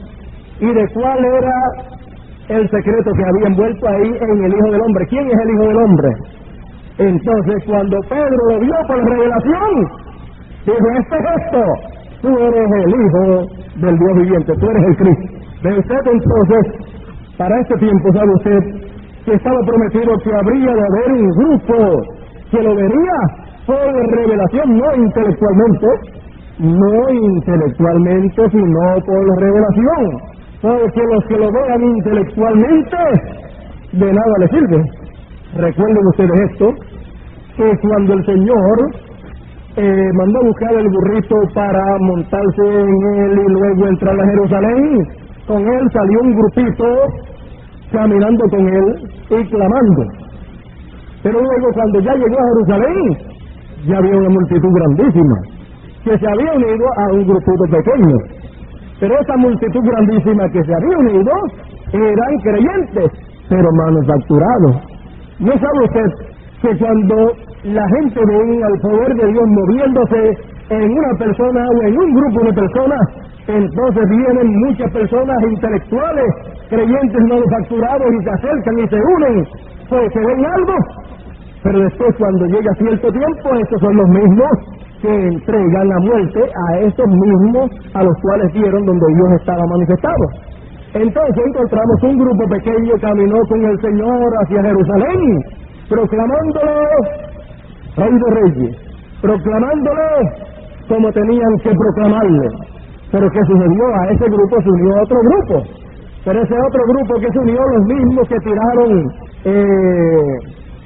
y de cuál era el secreto que había envuelto ahí en el Hijo del Hombre. ¿Quién es el Hijo del Hombre? Entonces cuando Pedro lo vio por revelación, dijo: este es esto, tú eres el Hijo del Dios viviente, tú eres el Cristo. De usted entonces, para este tiempo, sabe usted que estaba prometido que habría de haber un grupo que lo vería por revelación, no intelectualmente, sino por revelación, porque los que lo vean intelectualmente de nada les sirve. Recuerden ustedes esto, que cuando el Señor mandó buscar el burrito para montarse en él y luego entrar a Jerusalén, con él salió un grupito caminando con él y clamando. Pero luego cuando ya llegó a Jerusalén, ya había una multitud grandísima que se había unido a un grupito pequeño. Pero esa multitud grandísima que se había unido eran creyentes, pero manufacturados. ¿No sabe usted que cuando la gente ve al poder de Dios moviéndose en una persona o en un grupo de personas, entonces vienen muchas personas intelectuales, creyentes manufacturados, y se acercan y se unen, pues se ven algo? Pero después, cuando llega cierto tiempo, estos son los mismos que entregan la muerte a estos mismos a los cuales vieron donde Dios estaba manifestado. Entonces encontramos un grupo pequeño caminó con el Señor hacia Jerusalén, proclamándole Rey de Reyes, proclamándole como tenían que proclamarle. Pero ¿qué sucedió? A ese grupo se unió otro grupo. Pero ese otro grupo que se unió, los mismos que tiraron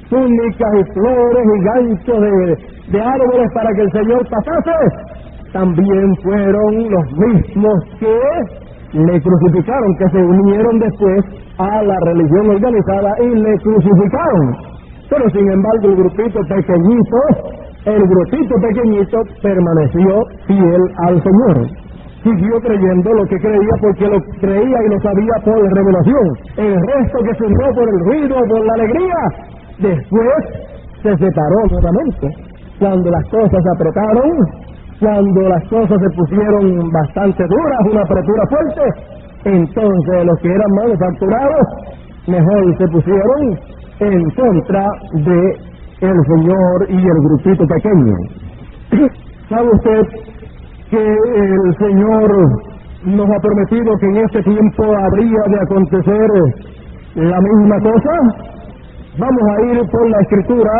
túnicas y flores y ganchos de árboles para que el Señor pasase, también fueron los mismos que le crucificaron, que se unieron después a la religión organizada y le crucificaron. Pero sin embargo el grupito pequeñito permaneció fiel al Señor. Siguió creyendo lo que creía, porque lo creía y lo sabía por revelación. El resto que se unió por el ruido, por la alegría, después se separó nuevamente. Cuando las cosas se apretaron, cuando las cosas se pusieron bastante duras, una apretura fuerte, entonces los que eran manufacturados mejor se pusieron en contra de el Señor y el grupito pequeño. ¿Sabe usted que el Señor nos ha prometido que en este tiempo habría de acontecer la misma cosa? Vamos a ir por la Escritura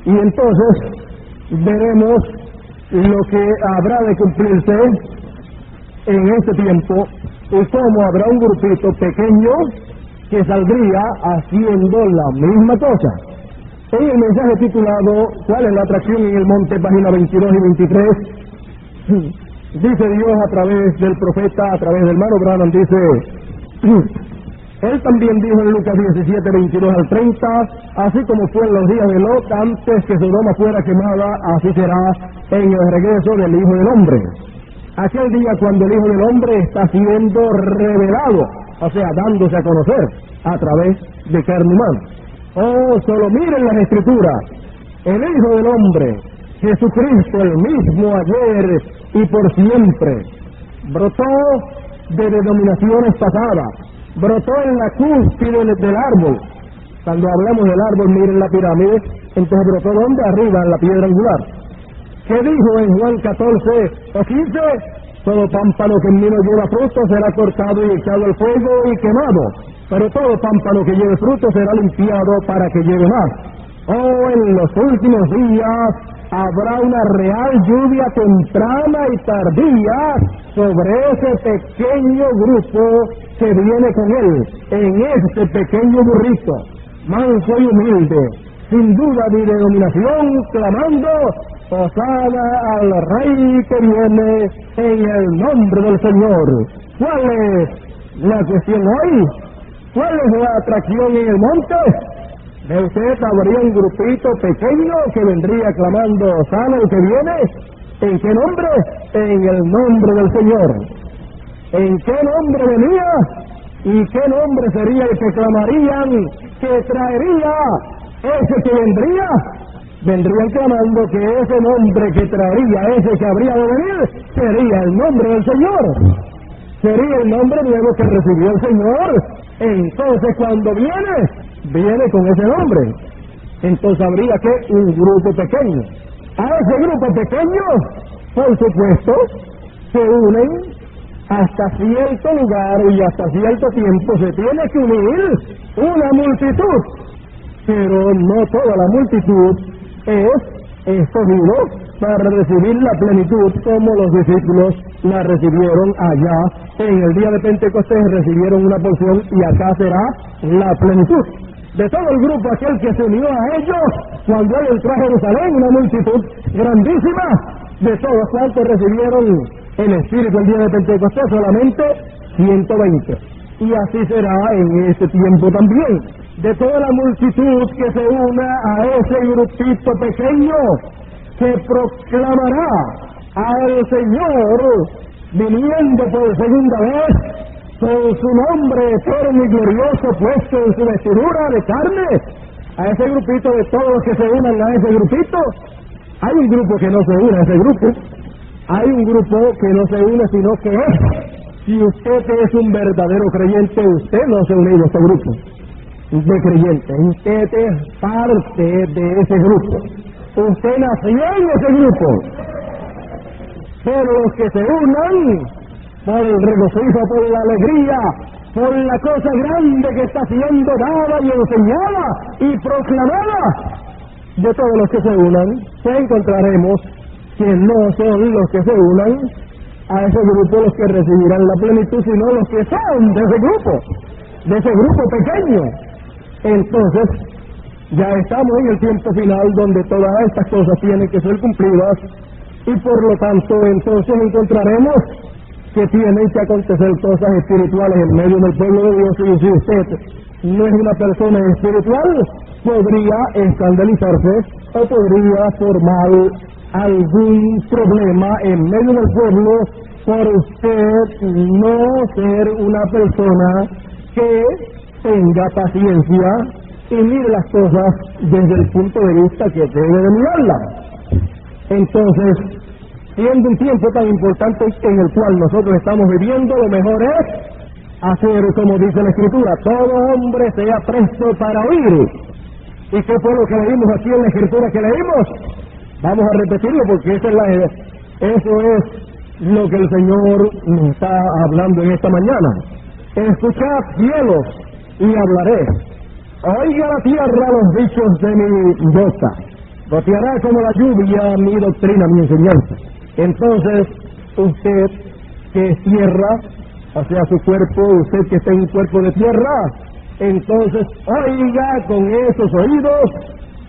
y entonces veremos lo que habrá de cumplirse en este tiempo y cómo habrá un grupito pequeño que saldría haciendo la misma cosa. En el mensaje titulado ¿Cuál es la atracción en el monte?, página 22 y 23, dice Dios a través del profeta, a través del hermano Branham, dice: él también dijo en Lucas 17, 22 al 30, así como fue en los días de Lot, antes que Sodoma fuera quemada, así será en el regreso del Hijo del Hombre. Aquel día cuando el Hijo del Hombre está siendo revelado, o sea, dándose a conocer a través de carne humana. Oh, solo miren las Escrituras. El Hijo del Hombre, Jesucristo, el mismo ayer y por siempre, brotó de denominaciones pasadas, brotó en la cúspide del árbol. Cuando hablamos del árbol, miren la pirámide, entonces brotó ¿dónde? Arriba, en la piedra angular. ¿Qué dijo en Juan 14 o 15? Todo pámpano que en mí no lleva fruto será cortado y echado al fuego y quemado, pero todo pámpano que lleve fruto será limpiado para que lleve más. Oh, en los últimos días habrá una real lluvia temprana y tardía sobre ese pequeño grupo que viene con él, en este pequeño burrito, manso y humilde, sin duda mi denominación, clamando: Hosana al Rey que viene en el nombre del Señor. ¿Cuál es la cuestión hoy? ¿Cuál es la atracción en el monte? De usted habría un grupito pequeño que vendría clamando: Hosana el que viene. ¿En qué nombre? En el nombre del Señor. ¿En qué nombre venía? ¿Y qué nombre sería el que clamarían que traería ese que vendría? Vendrían clamando que ese nombre que traería, ese que habría de venir, sería el nombre del Señor. Sería el nombre nuevo que recibió el Señor. Entonces cuando viene con ese nombre. Entonces habría que un grupo pequeño. A ese grupo pequeño, por supuesto, se unen hasta cierto lugar y hasta cierto tiempo. Se tiene que unir una multitud, pero no toda la multitud es escogido para recibir la plenitud como los discípulos la recibieron allá. En el día de Pentecostés recibieron una porción y acá será la plenitud. De todo el grupo aquel que se unió a ellos cuando él entró a Jerusalén, una multitud grandísima. De todos cuantos recibieron el Espíritu el día de Pentecostés, solamente 120. Y así será en ese tiempo también. De toda la multitud que se una a ese grupito pequeño, se proclamará al Señor viniendo por segunda vez con su nombre eterno y glorioso puesto en su vestidura de carne. A ese grupito, de todos los que se unan a ese grupito, hay un grupo que no se une a ese grupo. Hay un grupo que no se une, sino que es. Si usted es un verdadero creyente, usted no se une a este grupo de creyentes. Usted es parte de ese grupo. Usted nació en ese grupo. Pero los que se unan por el regocijo, por la alegría, por la cosa grande que está siendo dada y enseñada y proclamada, de todos los que se unan, encontraremos que no son los que se unan a ese grupo los que recibirán la plenitud, sino los que son de ese grupo pequeño. Entonces, ya estamos en el tiempo final donde todas estas cosas tienen que ser cumplidas y por lo tanto entonces encontraremos que tienen que acontecer cosas espirituales en medio del pueblo de Dios. Y si usted no es una persona espiritual, podría escandalizarse o podría formar algún problema en medio del pueblo por usted no ser una persona que tenga paciencia y mire las cosas desde el punto de vista que debe de mirarlas. Entonces, siendo un tiempo tan importante en el cual nosotros estamos viviendo, lo mejor es hacer como dice la Escritura: todo hombre sea presto para oír. ¿Y qué fue lo que leímos aquí en la Escritura que leímos? Vamos a repetirlo porque eso es lo que el Señor nos está hablando en esta mañana. Escuchad, cielos, y hablaré. Oiga la tierra los dichos de mi boca. Goteará como la lluvia mi doctrina, mi enseñanza. Entonces, usted que es tierra, o sea, su cuerpo, usted que está en un cuerpo de tierra, entonces oiga con esos oídos,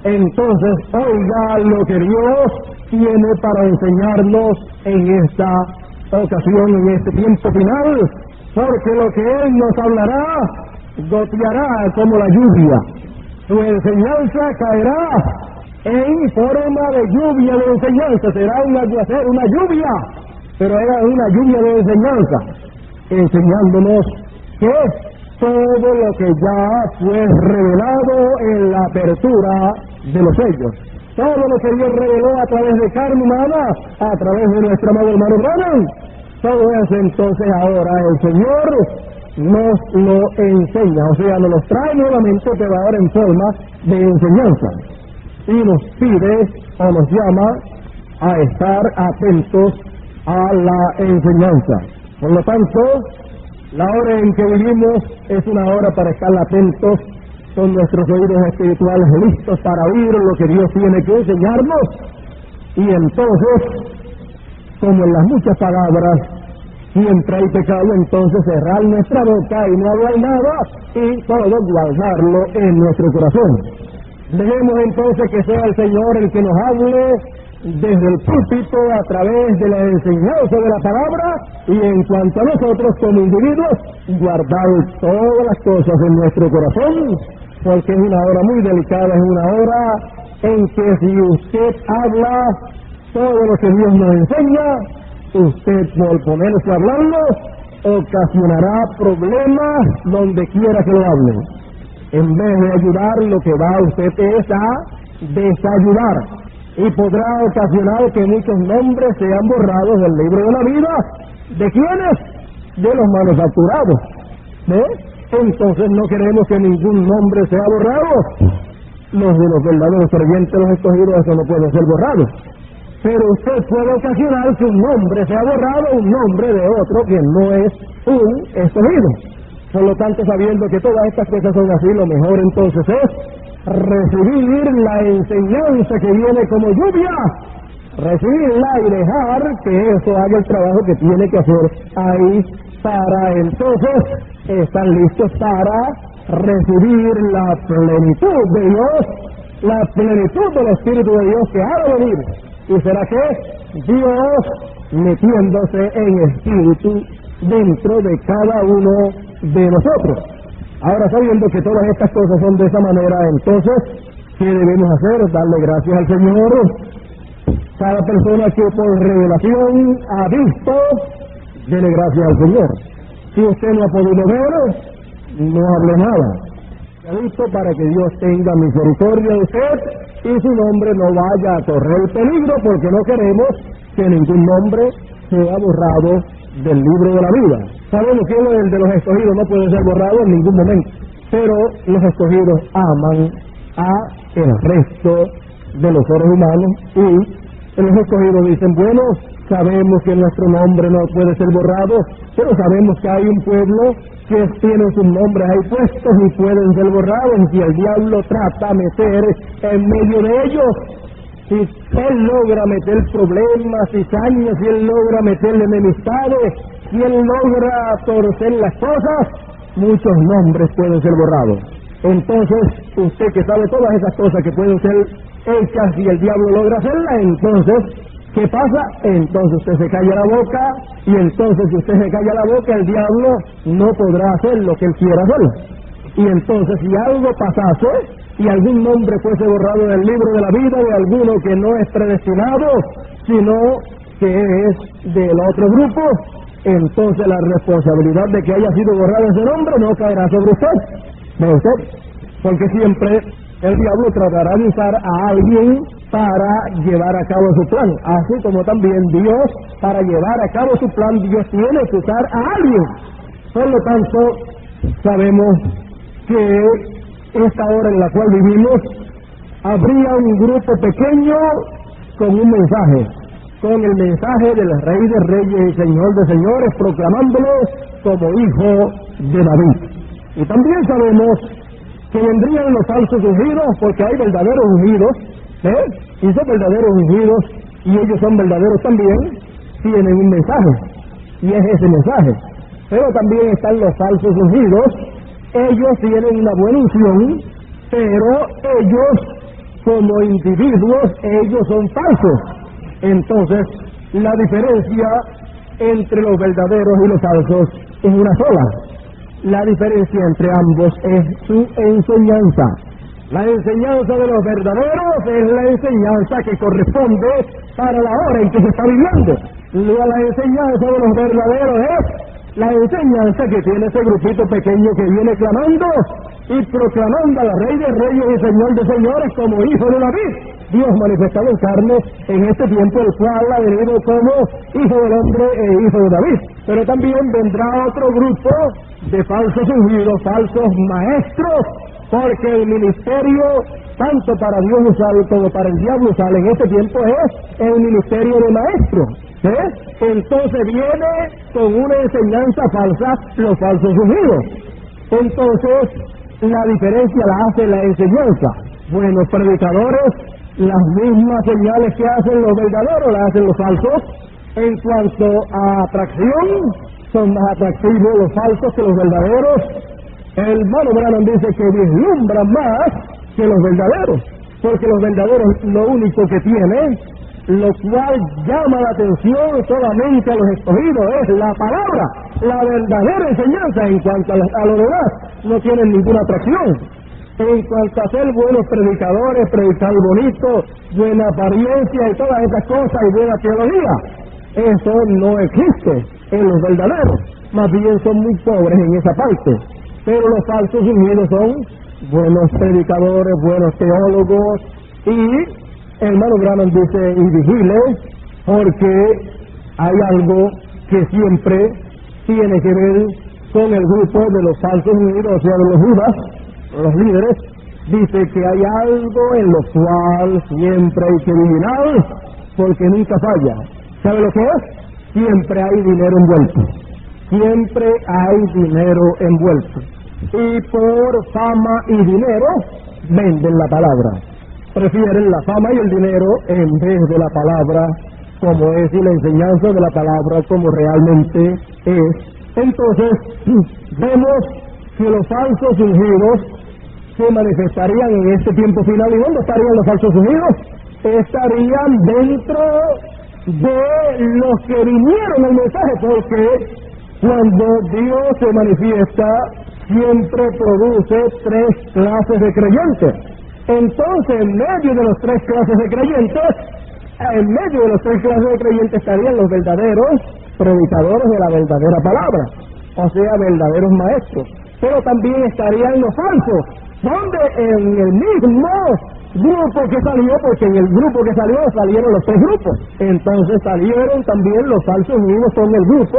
entonces oiga lo que Dios tiene para enseñarnos en esta ocasión, en este tiempo final, porque lo que Él nos hablará goteará como la lluvia. Su enseñanza caerá en forma de lluvia de enseñanza. Será un aguacero, una lluvia, pero era una lluvia de enseñanza, enseñándonos que todo lo que ya fue revelado en la apertura de los sellos, todo lo que Dios reveló a través de carne humana, a través de nuestro amado hermano Branham, todo eso entonces ahora el Señor nos lo enseña, o sea, nos lo trae nuevamente, pero ahora en forma de enseñanza. Y nos pide o nos llama a estar atentos a la enseñanza. Por lo tanto, la hora en que vivimos es una hora para estar atentos con nuestros oídos espirituales listos para oír lo que Dios tiene que enseñarnos. Y entonces, como en las muchas palabras siempre hay pecado, entonces cerrar nuestra boca y no hablar nada y todo guardarlo en nuestro corazón. Dejemos entonces que sea el Señor el que nos hable desde el púlpito a través de la enseñanza de la palabra, y en cuanto a nosotros como individuos, guardar todas las cosas en nuestro corazón, porque es una hora muy delicada, es una hora en que si usted habla todo lo que Dios nos enseña, usted por ponerse a hablarlo ocasionará problemas donde quiera que lo hable. En vez de ayudar, lo que va usted es a desayudar, y podrá ocasionar que muchos nombres sean borrados del libro de la vida. ¿De quiénes? De los manufacturados. Entonces no queremos que ningún nombre sea borrado. Los de los verdaderos creyentes, los escogidos, eso no puede ser borrado. Pero usted puede ocasionar que un nombre sea borrado, un nombre de otro que no es un escogido. Por lo tanto, sabiendo que todas estas cosas son así, lo mejor entonces es recibir la enseñanza que viene como lluvia, recibirla y dejar que eso haga el trabajo que tiene que hacer ahí, para entonces estar listos para recibir la plenitud de Dios, la plenitud del Espíritu de Dios que ha de venir. ¿Y será que? Dios metiéndose en espíritu dentro de cada uno de nosotros. Ahora, sabiendo que todas estas cosas son de esa manera, entonces, ¿qué debemos hacer? Darle gracias al Señor. Cada persona que por revelación ha visto, dele gracias al Señor. Si usted no ha podido ver, no hable nada. Ha visto, para que Dios tenga misericordia de usted y su nombre no vaya a correr peligro, porque no queremos que ningún nombre sea borrado del libro de la vida. Sabemos que el de los escogidos no puede ser borrado en ningún momento, pero los escogidos aman a el resto de los seres humanos, y los escogidos dicen, bueno, sabemos que nuestro nombre no puede ser borrado, pero sabemos que hay un pueblo que tiene sus nombres ahí puestos y pueden ser borrados, y si el diablo trata de meter en medio de ellos, si él logra meter problemas, cizañas, si él logra meterle enemistades, si él logra torcer las cosas, muchos nombres pueden ser borrados. Entonces, usted que sabe todas esas cosas que pueden ser hechas y el diablo logra hacerlas, entonces, ¿qué pasa? Entonces usted se calla la boca, y entonces si usted se calla la boca, el diablo no podrá hacer lo que él quiera hacer. Y entonces, si algo pasase, y algún nombre fuese borrado del libro de la vida de alguno que no es predestinado, sino que es del otro grupo, entonces la responsabilidad de que haya sido borrado ese nombre no caerá sobre usted. ¿Ve usted? Porque siempre el diablo tratará de usar a alguien para llevar a cabo su plan. Así como también Dios, para llevar a cabo su plan, Dios tiene que usar a alguien. Por lo tanto, sabemos que esta hora en la cual vivimos, habría un grupo pequeño con un mensaje, con el mensaje del Rey de Reyes y Señor de Señores, proclamándolo como hijo de David. Y también sabemos que vendrían los falsos ungidos, porque hay verdaderos ungidos, y esos verdaderos ungidos, y ellos son verdaderos también, tienen un mensaje, y es ese mensaje. Pero también están los falsos ungidos. Ellos tienen una buena unción, pero ellos, como individuos, ellos son falsos. Entonces, la diferencia entre los verdaderos y los falsos es una sola. La diferencia entre ambos es su enseñanza. La enseñanza de los verdaderos es la enseñanza que corresponde para la hora en que se está viviendo. La enseñanza de los verdaderos es la enseñanza que tiene ese grupito pequeño que viene clamando y proclamando al Rey de Reyes y Señor de Señores como hijo de David. Dios manifestado en carne en este tiempo, el cual ha venido como hijo del hombre e hijo de David. Pero también vendrá otro grupo de falsos ungidos, falsos maestros, porque el ministerio, tanto para Dios usar como para el diablo usar en este tiempo, es el ministerio de maestro. Entonces viene con una enseñanza falsa los falsos ungidos. Entonces la diferencia la hace la enseñanza. Buenos predicadores, las mismas señales que hacen los verdaderos las hacen los falsos. En cuanto a atracción, son más atractivos los falsos que los verdaderos. El hermano Branham dice que vislumbran más que los verdaderos, porque los verdaderos lo único que tienen, lo cual llama la atención solamente a los escogidos, es la palabra, la verdadera enseñanza. En cuanto a lo demás, no tienen ninguna atracción. En cuanto a ser buenos predicadores, predicar bonito, buena apariencia y todas esas cosas y buena teología, eso no existe en los verdaderos. Más bien son muy pobres en esa parte. Pero los falsos ungidos son buenos predicadores, buenos teólogos, y hermano Branham dice, y vigile, porque hay algo que siempre tiene que ver con el grupo de los falsos ungidos, o sea, de los judas, los líderes. Dice que hay algo en lo cual siempre hay que vigilar, porque nunca falla. ¿Sabe lo que es? Siempre hay dinero envuelto. Siempre hay dinero envuelto. Y por fama y dinero venden la palabra. Prefieren la fama y el dinero en vez de la palabra como es y la enseñanza de la palabra como realmente es. Entonces, vemos que los falsos ungidos se manifestarían en este tiempo final. ¿Y dónde estarían los falsos ungidos? Estarían dentro de los que vinieron al mensaje, porque cuando Dios se manifiesta, siempre produce tres clases de creyentes. Entonces, en medio de los tres clases de creyentes, estarían los verdaderos predicadores de la verdadera palabra, o sea, verdaderos maestros. Pero también estarían los falsos, donde en el mismo grupo que salió, porque en el grupo que salió salieron los tres grupos, entonces salieron también los falsos ungidos con el grupo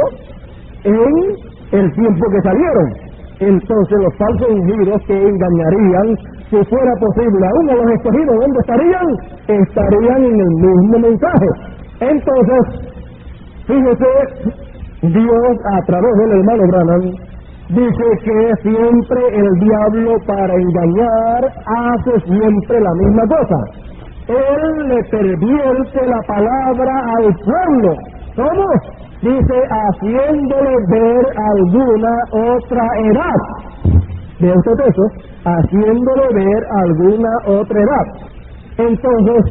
en el tiempo que salieron. Entonces los falsos ungidos que engañarían, si fuera posible, aún a los escogidos, ¿dónde estarían? Estarían en el mismo mensaje. Entonces, fíjese, Dios a través del hermano Branham dice que siempre el diablo, para engañar, hace siempre la misma cosa. Él le pervierte la palabra al pueblo. ¿Cómo? Dice, haciéndole ver alguna otra edad. ¿Ve usted eso? Haciéndole ver alguna otra edad. Entonces,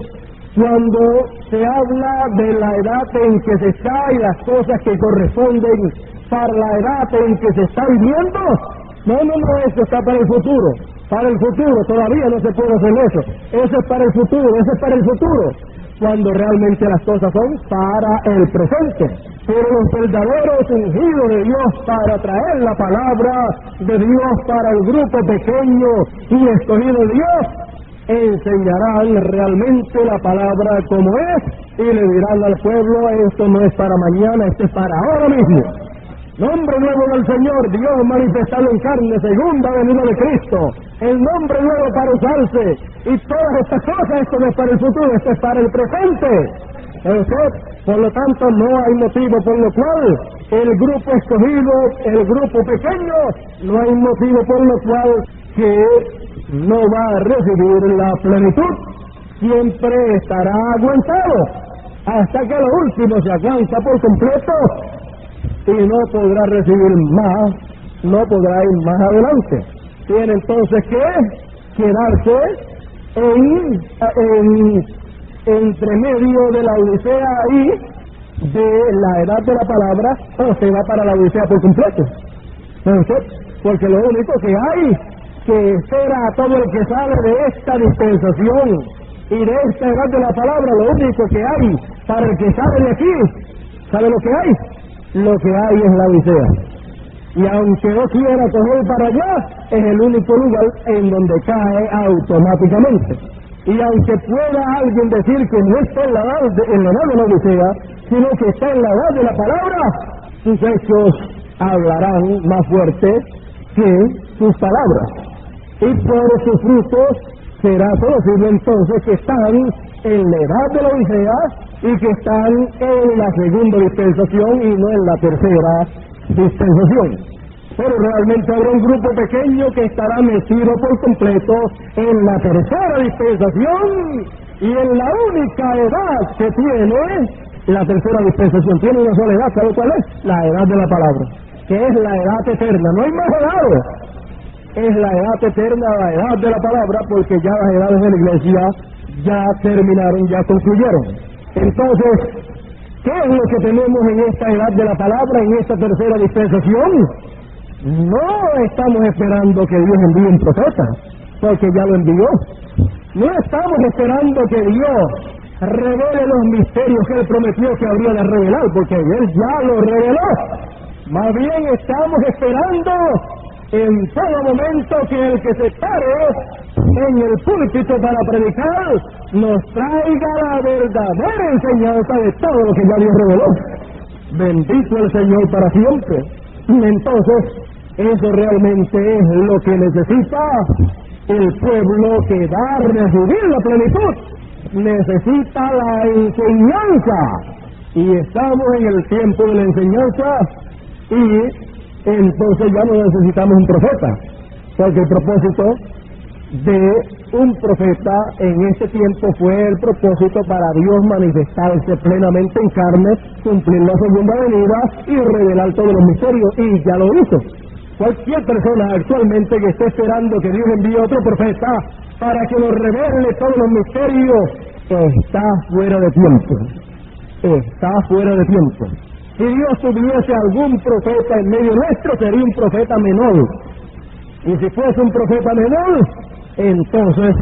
cuando se habla de la edad en que se está y las cosas que corresponden para la edad en que se está viviendo, no, eso está para el futuro. Para el futuro, todavía no se puede hacer eso. Eso es para el futuro, cuando realmente las cosas son para el presente. Pero los verdaderos ungidos de Dios para traer la palabra de Dios para el grupo pequeño y escogido de Dios, enseñarán realmente la palabra como es y le dirán al pueblo, esto no es para mañana, esto es para ahora mismo. Nombre nuevo del Señor, Dios manifestado en carne, segunda venida de Cristo, el nombre nuevo para usarse, y todas estas cosas, esto no es para el futuro, esto es para el presente. Por lo tanto, no hay motivo por lo cual el grupo escogido, el grupo pequeño, no hay motivo por lo cual que no va a recibir la plenitud. Siempre estará aguantado hasta que lo último se aguanta por completo y no podrá recibir más, no podrá ir más adelante. Tiene entonces que quedarse entre medio de la odisea y de la edad de la palabra, o se va para la odisea por completo. Porque lo único que hay que espera a todo el que sale de esta dispensación y de esta edad de la palabra, lo único que hay para el que sale de aquí, ¿sabe lo que hay? Lo que hay es la odisea. Y aunque no quiera coger para allá, es el único lugar en donde cae automáticamente. Y aunque pueda alguien decir que no está en la edad de la odisea, sino que está en la edad de la palabra, sus hechos hablarán más fuerte que sus palabras. Y por sus frutos será conocido entonces que están en la edad de la odisea y que están en la segunda dispensación y no en la tercera dispensación. Pero realmente habrá un grupo pequeño que estará metido por completo en la tercera dispensación, y en la única edad que tiene la tercera dispensación. Tiene una sola edad, ¿sabe cuál es? La edad de la palabra, que es la edad eterna. No hay más edad. es la edad eterna, la edad de la palabra, porque ya las edades de la iglesia ya terminaron, ya concluyeron. Entonces, ¿qué es lo que tenemos en esta edad de la palabra, en esta tercera dispensación? No estamos esperando que Dios envíe un profeta, porque ya lo envió. No estamos esperando que Dios revele los misterios que Él prometió que habría de revelar, porque Él ya lo reveló. Más bien estamos esperando en todo momento que el que se pare en el púlpito para predicar nos traiga la verdadera enseñanza de todo lo que ya Dios reveló. Bendito el Señor para siempre. Y entonces, eso realmente es lo que necesita el pueblo que va a recibir la plenitud. Necesita la enseñanza. Y estamos en el tiempo de la enseñanza, y entonces ya no necesitamos un profeta, porque el propósito de un profeta en este tiempo fue el propósito para Dios manifestarse plenamente en carne, cumplir la segunda venida y revelar todos los misterios, y ya lo hizo. Cualquier persona actualmente que esté esperando que Dios envíe otro profeta para que nos revele todos los misterios está fuera de tiempo. Está fuera de tiempo. Si Dios tuviese algún profeta en medio nuestro, sería un profeta menor. Y si fuese un profeta menor, entonces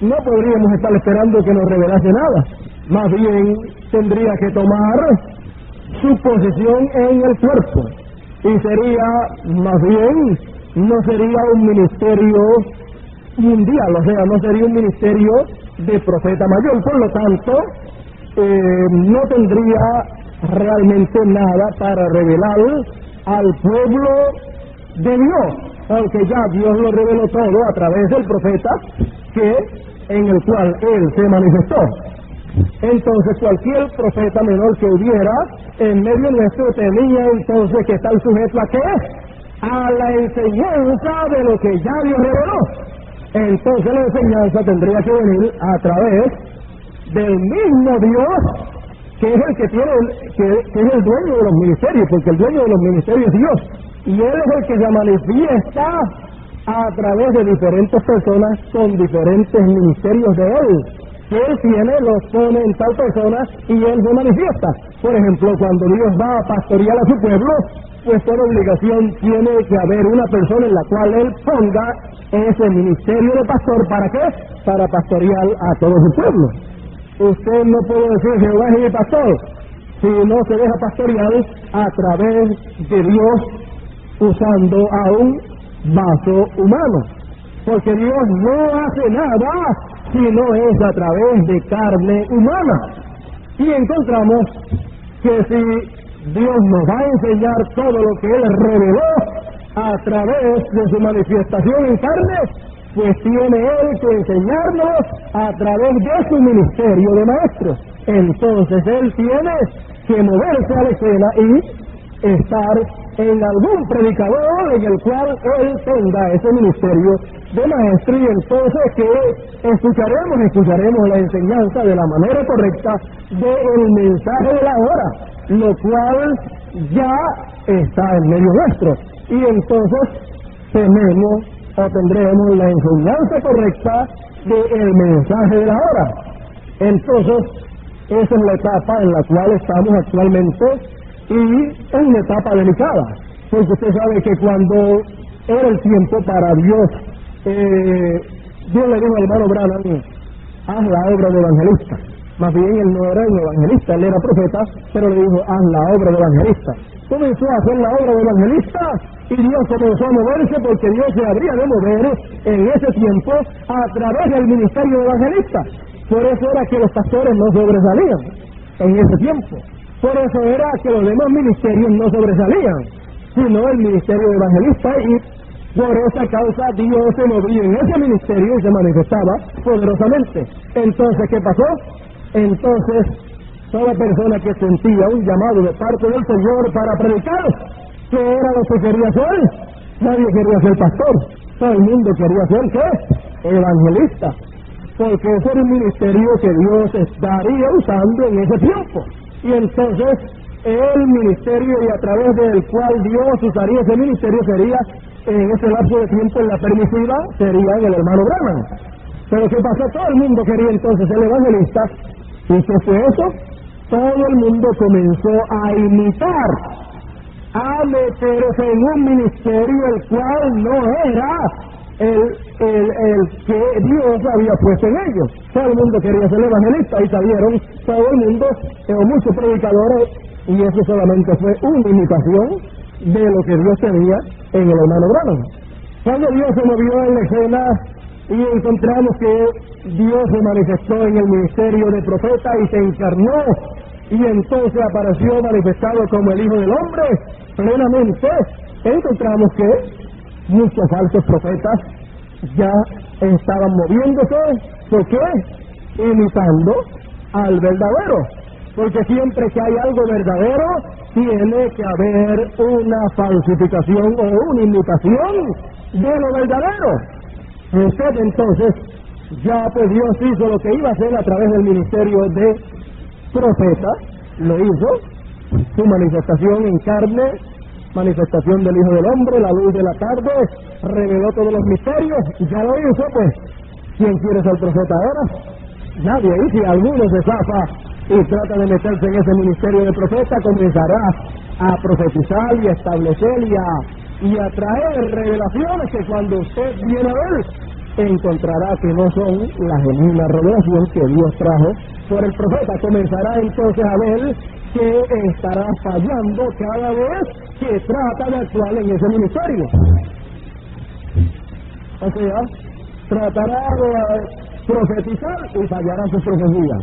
no podríamos estar esperando que nos revelase nada. Más bien tendría que tomar su posición en el cuerpo. Y sería, más bien, no sería un ministerio mundial, o sea, no sería un ministerio de profeta mayor. Por lo tanto, no tendría realmente nada para revelar al pueblo de Dios, aunque ya Dios lo reveló todo a través del profeta en el cual Él se manifestó. Entonces cualquier profeta menor que hubiera en medio nuestro tenía entonces que estar sujeto ¿a qué? A la enseñanza de lo que ya Dios reveló. Entonces la enseñanza tendría que venir a través del mismo Dios, que es el que tiene, que es el dueño de los ministerios, porque el dueño de los ministerios es Dios, y Él es el que se manifiesta a través de diferentes personas con diferentes ministerios de Él. Que Él tiene, los pone en tal persona y Él se manifiesta. Por ejemplo, cuando Dios va a pastorear a su pueblo, pues por obligación tiene que haber una persona en la cual Él ponga ese ministerio de pastor. ¿Para qué? Para pastorear a todo su pueblo. Usted no puede decir Jehová es mi pastor si no se deja pastorear a través de Dios usando a un vaso humano, porque Dios no hace nada si no es a través de carne humana. Y encontramos que si Dios nos va a enseñar todo lo que Él reveló a través de su manifestación en carne, pues tiene Él que enseñarnos a través de su ministerio de maestro. Entonces Él tiene que moverse a la escena y estar en algún predicador en el cual Él tenga ese ministerio de maestro, y entonces que escucharemos la enseñanza de la manera correcta del mensaje de la hora, lo cual ya está en medio nuestro, y entonces tendremos la enseñanza correcta del mensaje de la hora. Entonces, esa es la etapa en la cual estamos actualmente, y es una etapa delicada, porque usted sabe que cuando era el tiempo para Dios, Dios le dijo al hermano Branham, haz la obra de evangelista. Más bien él no era un evangelista, él era profeta, pero le dijo, haz la obra de evangelista. Comenzó a hacer la obra de evangelista y Dios comenzó a moverse, porque Dios se habría de mover en ese tiempo a través del ministerio de evangelista. Por eso era que los pastores no sobresalían en ese tiempo. Por eso era que los demás ministerios no sobresalían, sino el ministerio de evangelista, y por esa causa Dios se movía en ese ministerio y se manifestaba poderosamente. Entonces, ¿qué pasó? Entonces, toda persona que sentía un llamado de parte del Señor para predicar, ¿qué era lo que quería hacer? Nadie quería ser pastor, todo el mundo quería ser ¿qué? Evangelista, porque ese era un ministerio que Dios estaría usando en ese tiempo. Y entonces el ministerio y a través del cual Dios usaría ese ministerio sería en ese lapso de tiempo en la permisiva serían el hermano Branham. Pero ¿qué pasó? Todo el mundo quería entonces ser evangelista. ¿Y qué fue eso? Todo el mundo comenzó a imitar, a meterse en un ministerio el cual no era el que Dios había puesto en ellos. Todo el mundo quería ser evangelista y salieron todo el mundo, muchos predicadores, y eso solamente fue una imitación de lo que Dios tenía en el hermano Branham. Cuando Dios se movió en la escena y encontramos que Dios se manifestó en el ministerio de profeta y se encarnó, y entonces apareció manifestado como el Hijo del Hombre plenamente, encontramos que muchos falsos profetas ya estaban moviéndose. ¿Por qué? Imitando al verdadero. Porque siempre que hay algo verdadero, tiene que haber una falsificación o una imitación de lo verdadero. Usted entonces, ya pues Dios hizo lo que iba a hacer a través del ministerio de profeta, lo hizo, su manifestación en carne, manifestación del Hijo del Hombre, la luz de la tarde, reveló todos los misterios, ya lo hizo, pues, ¿quién quiere ser profeta ahora? Nadie. Y si alguno se zafa y trata de meterse en ese ministerio de profeta, comenzará a profetizar y a establecer y a traer revelaciones que cuando usted viene a ver, encontrará que no son la genuina revelación que Dios trajo por el profeta. Comenzará entonces a ver que estará fallando cada vez que trata de actuar en ese ministerio. O sea, tratará de profetizar y fallará su profecía.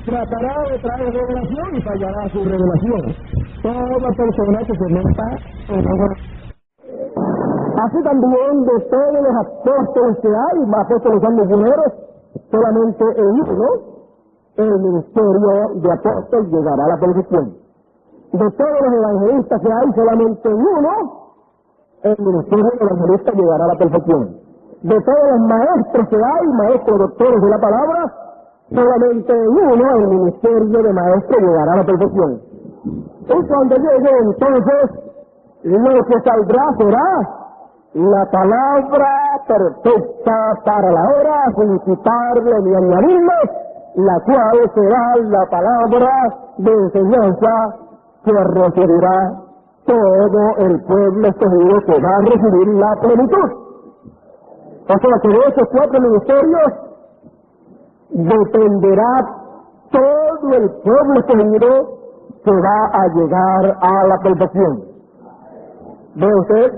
Tratará de traer revelación y fallará su revelación. Toda persona que se meta en así también de todos los apóstoles que hay, apóstoles son misioneros, solamente en uno, el ministerio de apóstol llegará a la perfección. De todos los evangelistas que hay, solamente en uno, el ministerio de evangelista llegará a la perfección. De todos los maestros que hay, maestros doctores de la palabra, solamente en uno, el ministerio de maestro llegará a la perfección. Y cuando llegue entonces, lo que saldrá será la palabra perfecta para la hora, sin quitarle ni añadirle, la cual será la palabra de enseñanza que recibirá todo el pueblo escogido, que va a recibir la plenitud. O sea que de esos 4 ministerios dependerá todo el pueblo escogido que va a llegar a la perfección. ¿Ve usted?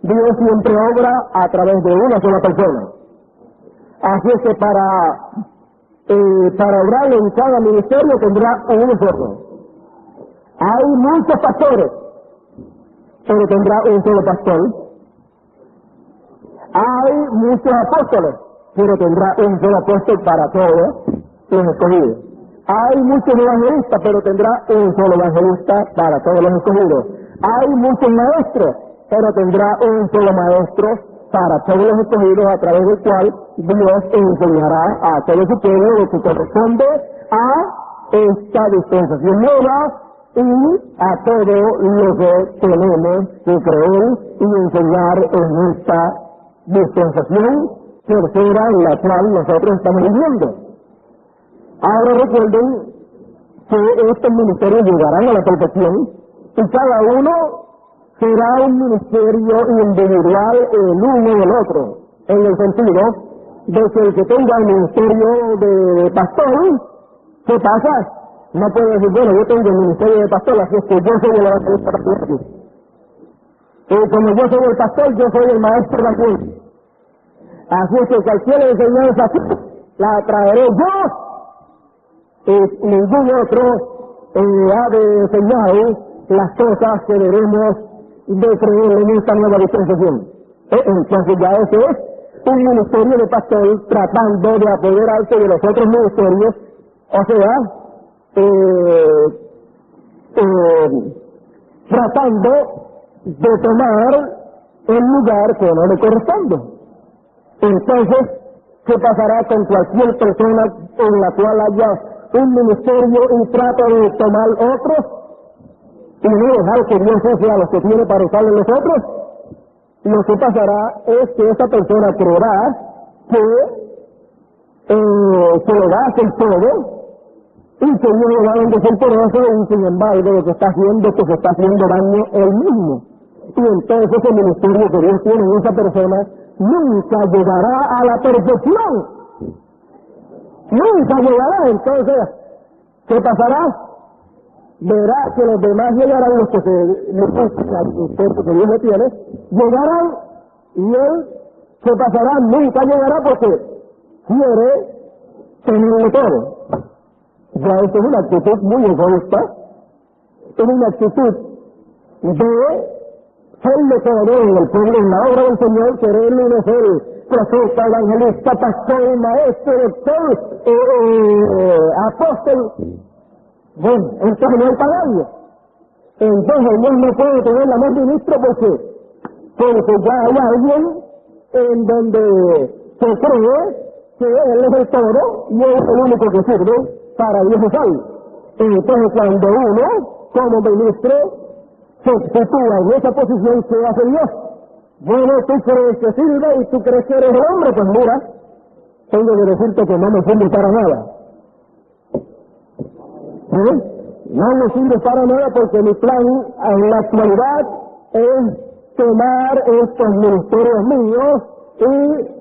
Dios siempre obra a través de una sola persona. Así es que para obrar en cada ministerio tendrá uno solo. Hay muchos pastores, pero tendrá un solo pastor. Hay muchos apóstoles, pero tendrá un solo apóstol para todos los escogidos. Hay muchos evangelistas, pero tendrá un solo evangelista para todos los escogidos. Hay muchos maestros, pero tendrá un solo maestro para todos los escogidos, a través del cual Dios enseñará a todo su pueblo lo que corresponde a esta dispensación nueva y a todo lo que tenemos que creer y enseñar en esta dispensación tercera en la cual nosotros estamos viviendo. Ahora recuerden que estos ministerios llegarán a la perfección y cada uno será un ministerio individual el uno del otro, en el sentido de que el que tenga el ministerio de pastor, ¿qué pasa? No puede decir, bueno, yo tengo el ministerio de pastor, así es que yo soy el evangelista también. Y como yo soy el pastor, yo soy el maestro también. Así es que cualquier enseñanza aquí la traeré yo, y ningún otro ha de enseñar las cosas que debemos de creer en esta nueva dispensación. Entonces ya ese es un ministerio de pastor tratando de apoderarse de los otros ministerios, o sea, tratando de tomar el lugar que no le corresponde. Entonces, ¿qué pasará con cualquier persona en la cual haya un ministerio y trata de tomar otros y no dejar que Dios use a los que tiene para usarle los otros? lo que pasará es que esa persona creerá que le va a hacer todo y que Dios le va a bendecir por eso, y sin embargo lo que está haciendo es que se está haciendo daño él mismo. Y entonces ese ministerio que Dios tiene en esa persona nunca llegará a la perfección. Nunca llegará. Entonces, ¿qué pasará? Verá que los demás llegarán, los que que Dios le tiene, llegarán, y él, ¿qué pasará? Nunca llegará porque quiere tenerlo todo. Ya esto es una actitud muy egoísta, es una actitud de serle todo en el pueblo, en la obra del Señor, querer uno ser profeta, evangelista, pastor, maestro, doctor, apóstol. Bueno, entonces no hay pagaño. Entonces Dios no puede tener la más ministro porque ya hay alguien en donde se cree que Él es el todo y es el único que sirve para Dios es algo. Entonces cuando uno, como ministro, se sitúa en esa posición, ¿qué hace Dios? Bueno, tú crees que sirve y tú crees que eres el hombre, pues mira, tengo que decirte que no me sirve para nada. No me sirve para nada porque mi plan en la actualidad es tomar estos ministerios míos y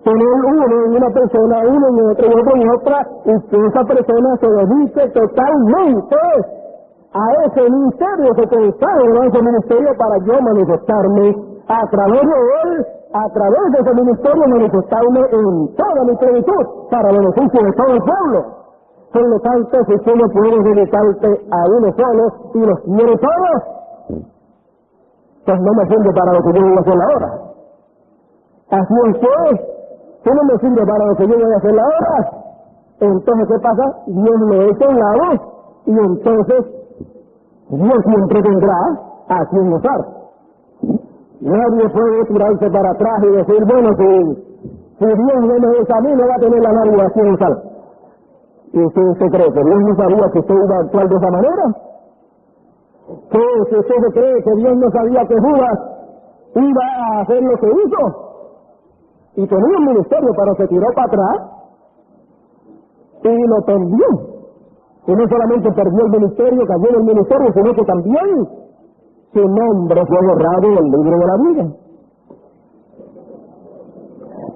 tener uno en una persona, uno en otra y otro en otra, y que esa persona se dedique totalmente a ese ministerio, que consagra ese ministerio para yo manifestarme a través de él, a través de ese ministerio manifestarme en toda mi plenitud para beneficio de todo el pueblo. Por lo tanto, si tú no puedes dedicarte a uno solo y los quieres todos, pues no me sirve para lo que yo voy a hacer ahora. Así es que, si no me sirve para lo que yo voy a hacer ahora, entonces ¿qué pasa? Dios lo echa a un lado y entonces Dios siempre tendrá a quien usar. Nadie puede tirarse para atrás y decir, bueno, si Dios no me usa a mí, no va a tener a nadie a quien usar. ¿Y usted cree que Dios no sabía que usted iba a actuar de esa manera? ¿Que usted cree que Dios no sabía que Judas iba a hacer lo que hizo? Y tenía un ministerio, pero se tiró para atrás y lo perdió. Y no solamente perdió el ministerio, cayó en el ministerio, sino que también su nombre fue borrado del libro de la vida.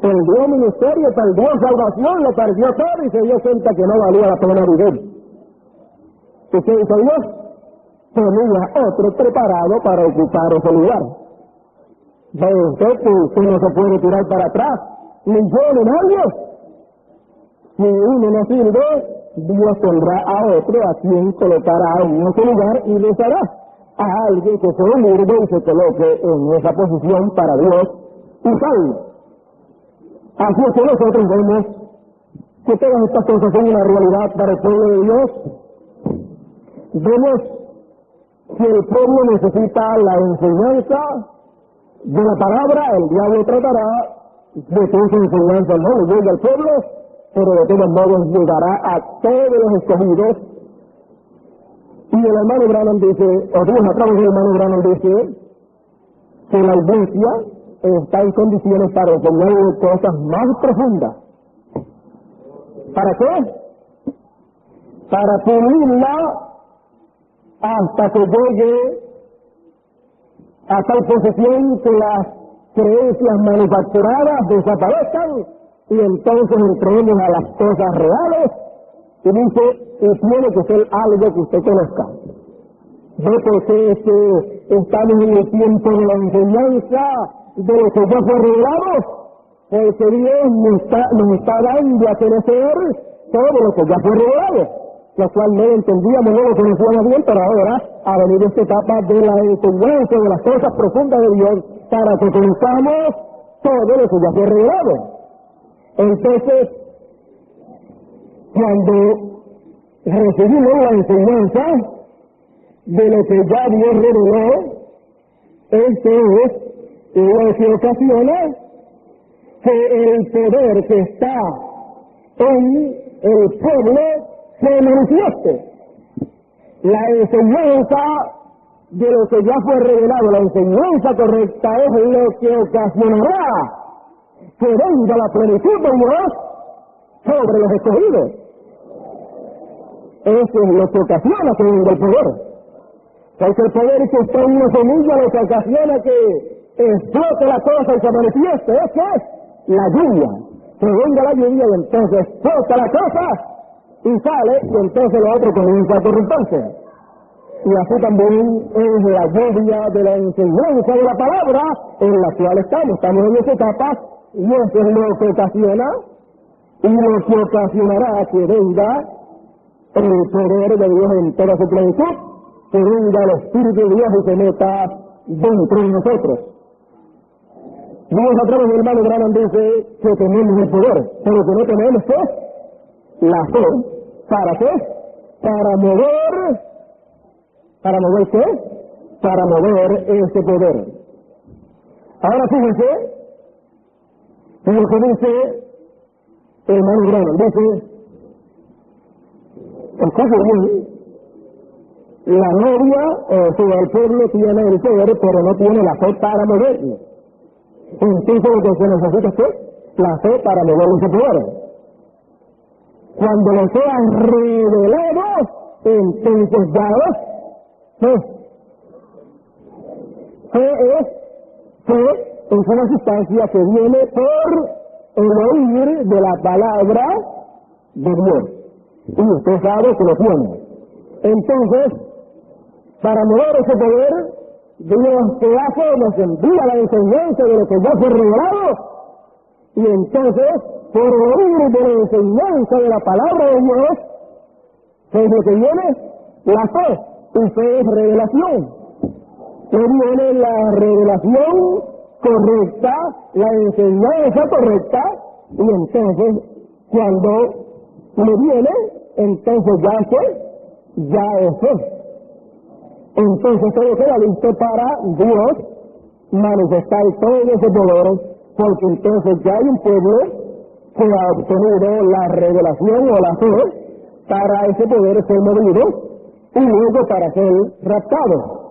Perdió ministerio, perdió salvación, lo perdió todo y se dio cuenta que no valía la pena vivir. ¿Y qué hizo Dios? Tenía otro preparado para ocupar ese lugar. Ve usted que usted no se puede tirar para atrás, ni yo ni nadie. Si uno no sirve, Dios tendrá a otro a quien colocará en ese lugar y le dará a alguien que se humilde y se coloque en esa posición para Dios usarlo. Así es que nosotros vemos que todas estas cosas son una realidad para el pueblo de Dios. Vemos que el pueblo necesita la enseñanza de la palabra. El diablo tratará de que esa enseñanza no le llegue al pueblo, pero de todos modos llegará a todos los escogidos. Y el hermano Branham dice, o Dios a través del hermano Branham dice, que la iglesia está en condiciones para enseñarle cosas más profundas. ¿Para qué? Para pulirla hasta que llegue a tal posición que las creencias manufacturadas desaparezcan y entonces entremos a las cosas reales. Y dice, y tiene que ser algo que usted conozca. Ve por qué es que estamos en el tiempo de la enseñanza de lo que ya fue revelado, porque Dios nos está dando a conocer todo lo que ya fue revelado, lo cual no entendíamos, no lo conocíamos bien, pero ahora ha venido esta etapa de la enseñanza de las cosas profundas de Dios para que conozcamos todo lo que ya fue revelado. Entonces, cuando recibimos la enseñanza de lo que ya Dios reveló, esto es lo que ocasiona que el poder que está en el pueblo se manifieste. La enseñanza de lo que ya fue revelado, la enseñanza correcta, es lo que ocasionará que venga la plenitud de Dios sobre los escogidos. Eso es lo que ocasiona que venga el poder. Porque el poder que está en una semilla lo que ocasiona que explote la cosa y se manifieste, eso es la lluvia. Que venga la lluvia y entonces explota la cosa y sale y entonces lo otro comienza a corromperse. Y así también es la lluvia de la enseñanza de la palabra en la cual estamos en esa etapa, y eso es lo que ocasiona y lo que ocasionará que venga el poder de Dios en toda su plenitud, que venga el Espíritu de Dios y se meta dentro de nosotros. Dios a través del hermano Branham dice que tenemos el poder, pero que no tenemos ¿qué? La fe. ¿Para qué? Para mover qué? Para mover ese poder. Ahora fíjense lo que dice el hermano Branham. Dice, escuche bien, la novia, o sea, el pueblo tiene el poder, pero no tiene la fe para moverlo. Entonces lo que se necesita es ¿qué? La fe para mover ese poder. Cuando lo sea revelado, entonces ya es fe. Fe es una sustancia que viene por el oír de la palabra de Dios. Y usted sabe que lo tiene. Entonces, para mover ese poder, Dios que hace nos envía la enseñanza de lo que ya fue revelado. Y entonces, por oír de la enseñanza de la palabra de Dios, ¿qué es lo que viene? La fe. Y fe es revelación. Que viene la revelación correcta, la enseñanza correcta, y entonces, cuando le viene, entonces ya es fe, ya es fe. Entonces todo queda listo para Dios manifestar todo ese poder, porque entonces ya hay un pueblo que ha obtenido la revelación o la fe para ese poder ser movido y luego para ser raptado.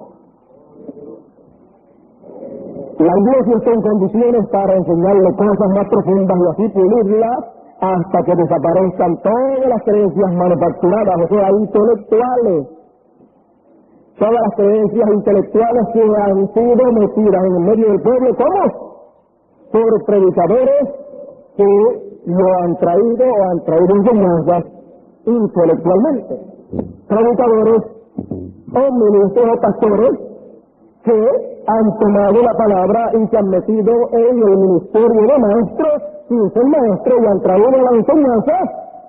La iglesia está en condiciones para enseñarle cosas más profundas y así pulirlas hasta que desaparezcan todas las creencias manufacturadas, o sea, intelectuales. Todas las creencias intelectuales que han sido metidas en el medio del pueblo, ¿cómo? Por predicadores que lo han traído o han traído enseñanzas intelectualmente. Predicadores o ministros o pastores que han tomado la palabra y se han metido en el ministerio de maestros sin ser maestros y han traído la enseñanza,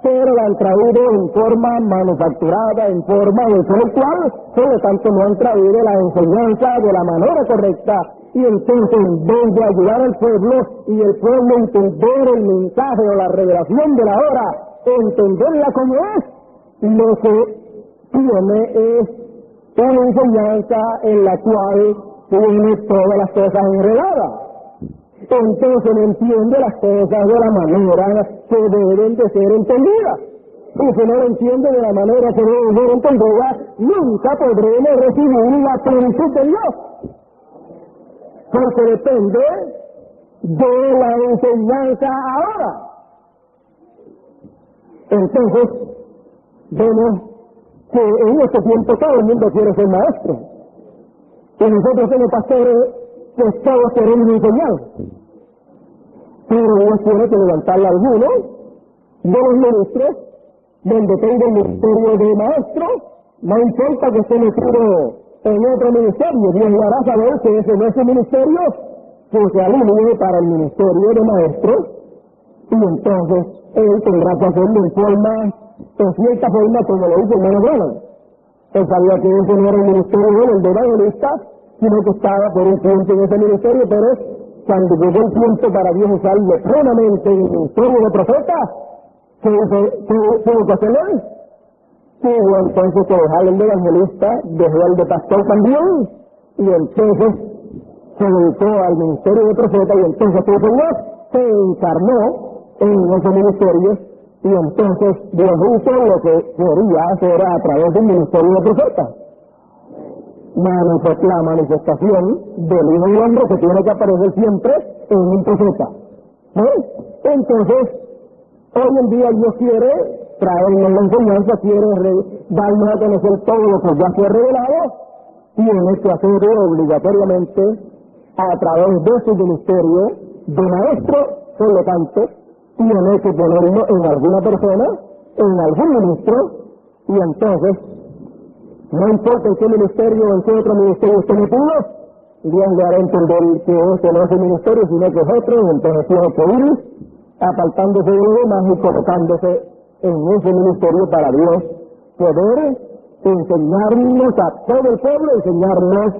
pero la han traído en forma manufacturada, en forma intelectual, por lo tanto no han traído la enseñanza de la manera correcta. Y entonces, en vez de ayudar al pueblo y el pueblo entender el mensaje o la revelación de la hora, entenderla como es, lo que tiene es una enseñanza en la cual tiene todas las cosas enredadas. Entonces no entiende las cosas de la manera que deben de ser entendidas. Y si no lo entiende de la manera que deben ser entendidas, nunca podremos recibir la plenitud de Dios. Porque depende de la enseñanza ahora. Entonces, vemos que en este tiempo todo el mundo quiere ser maestro. Y nosotros somos pastores, pues todos queremos enseñar. Pero Dios tiene que levantarle a alguno de los ministros donde tenga el ministerio de maestro, no importa que esté metido en otro ministerio, Dios le hará saber que ese no es su ministerio, que se alinee para el ministerio de maestro, y entonces él tendrá que hacerlo en cierta forma, como lo hizo el hermano Branham. Él sabía que ese no era el ministerio de él, el de evangelista, sino que estaba por un tiempo en ese ministerio, pero cuando llegó el tiempo para Dios usarlo plenamente en el ministerio de profeta, ¿qué tuvo que hacer él? Tuvo entonces que dejar el de evangelista, dejó el de pastor también, y entonces se dedicó al ministerio de profeta, y entonces el Señor se encarnó en ese ministerio, y entonces Dios hizo lo que quería hacer a través del ministerio de profeta. la manifestación del Hijo del Hombre que tiene que aparecer siempre en un profeta. Entonces, hoy en día Dios quiere traernos la enseñanza, quiere darnos a conocer todo lo que ya fue revelado, tiene que hacerlo obligatoriamente a través de su ministerio de maestro. Por lo tanto, tiene que ponerlo en alguna persona, en algún ministro, y entonces, no importa en qué ministerio o en qué otro ministerio esté metido, Dios le hará entender que ese no es el ministerio, sino que es otro, y entonces tiene que ir apartándose de lo demás y colocándose en ese ministerio para Dios poder enseñarnos a todo el pueblo, enseñarnos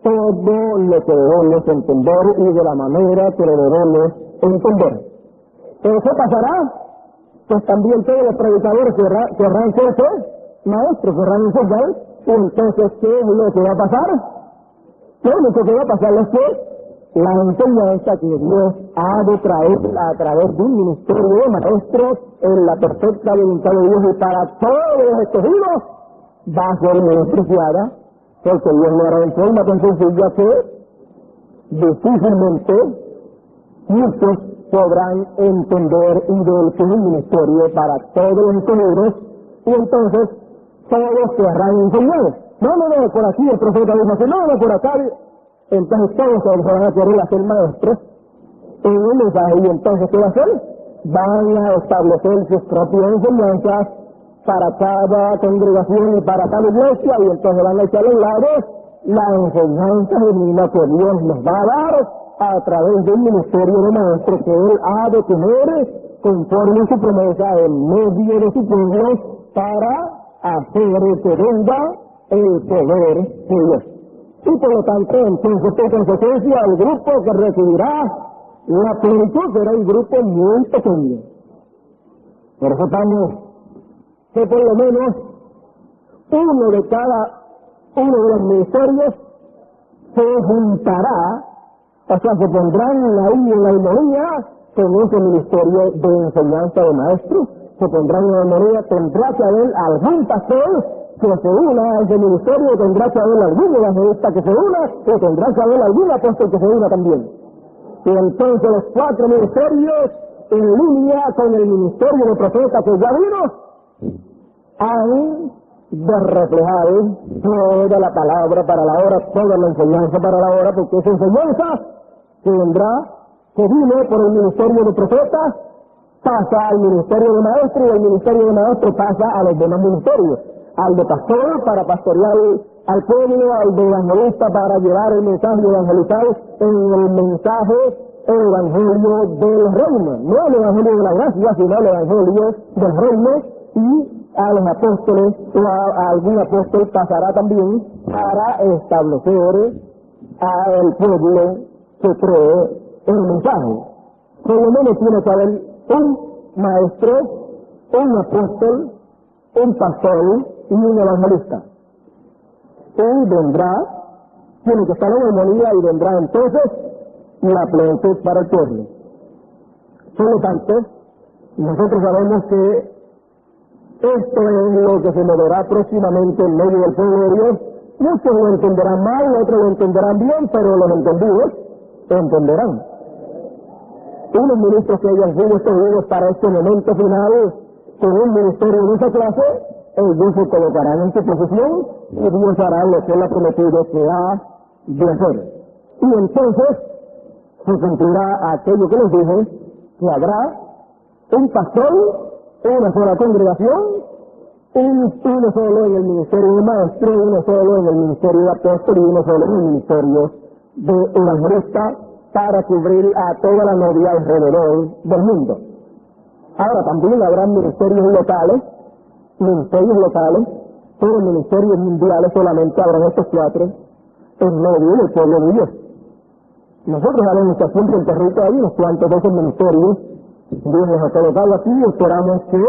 todo lo que debemos entender y de la manera que lo debemos entender. Eso pasará, pues también todos los predicadores querrán ser maestros, querrán enseñar, y entonces, ¿qué es lo que va a pasar? Lo único que va a pasar es que la enseñanza que Dios ha de traer a través de un ministerio de maestros en la perfecta voluntad de Dios y para todos los escogidos, va a ser menospreciada, porque Dios lo hará en forma tan sencilla que difícilmente muchos podrán entender y ver que es un ministerio para todos los escogidos, y entonces todos querrán enseñar. No, por aquí el profeta dijo que no, por acá. Entonces todos se van a querer hacer maestros en un mensaje, y entonces ¿qué va a hacer? Van a establecer sus propias enseñanzas para cada congregación y para cada iglesia, y entonces van a echar a un lado la enseñanza genuina que Dios nos va a dar a través del ministerio de maestros que Él ha de tener conforme a su promesa en medio de su pueblo para hacer que venga el poder de Dios. Y por lo tanto, entonces, por consecuencia, el grupo que recibirá la plenitud será un grupo muy pequeño. Por eso estamos que por lo menos uno de los ministerios se juntará, o sea, se pondrán ahí en la armonía con ese ministerio de enseñanza de maestros, se pondrán en la armonía, tendrá que haber algún pastor que se una a ese ministerio, tendrá que haber algún evangelista que se una, y tendrá que haber algún apóstol que se una también. Y entonces los 4 ministerios, en línea con el ministerio de profeta que ya vino, han de reflejar toda la palabra para la hora, toda la enseñanza para la hora, porque esa enseñanza que vendrá, que vino por el ministerio de profeta, pasa al ministerio de maestro, y el ministerio de maestro pasa a los demás ministerios, al de pastor para pastorear al pueblo, al de evangelista para llevar el mensaje evangelizar en el mensaje, el evangelio del reino, no el evangelio de la gracia, sino el evangelio del reino, y a los apóstoles o a algún apóstol pasará también para establecer al pueblo que cree el mensaje. Por lo menos tiene que haber un maestro, un apóstol, un pastor y un evangelista. Y vendrá, tiene que estar en armonía, y vendrá entonces la plenitud para el pueblo. Por lo tanto, nosotros sabemos que esto es lo que se moverá próximamente en medio del pueblo de Dios. Muchos lo entenderán mal, otros lo entenderán bien, pero los entendidos entenderán. Unos ministros que hayan sido escogidos para este momento final, con un ministerio de esa clase, ellos se colocarán en su posición y Dios hará lo que Él ha prometido que ha de hacer. Y entonces se cumplirá aquello que les dije, que habrá un pastor, una sola congregación, uno solo en el ministerio de maestro, uno solo en el ministerio de apóstol y uno solo en el ministerio de evangelista, para cubrir a toda la novia alrededor del mundo. Ahora también habrá ministerios locales, pero ministerios mundiales solamente habrán estos 4 en medio del pueblo de Dios. Nosotros sabemos que siempre en territorio hay unos cuantos de esos ministerios. Dios los ha colocado aquí y esperamos que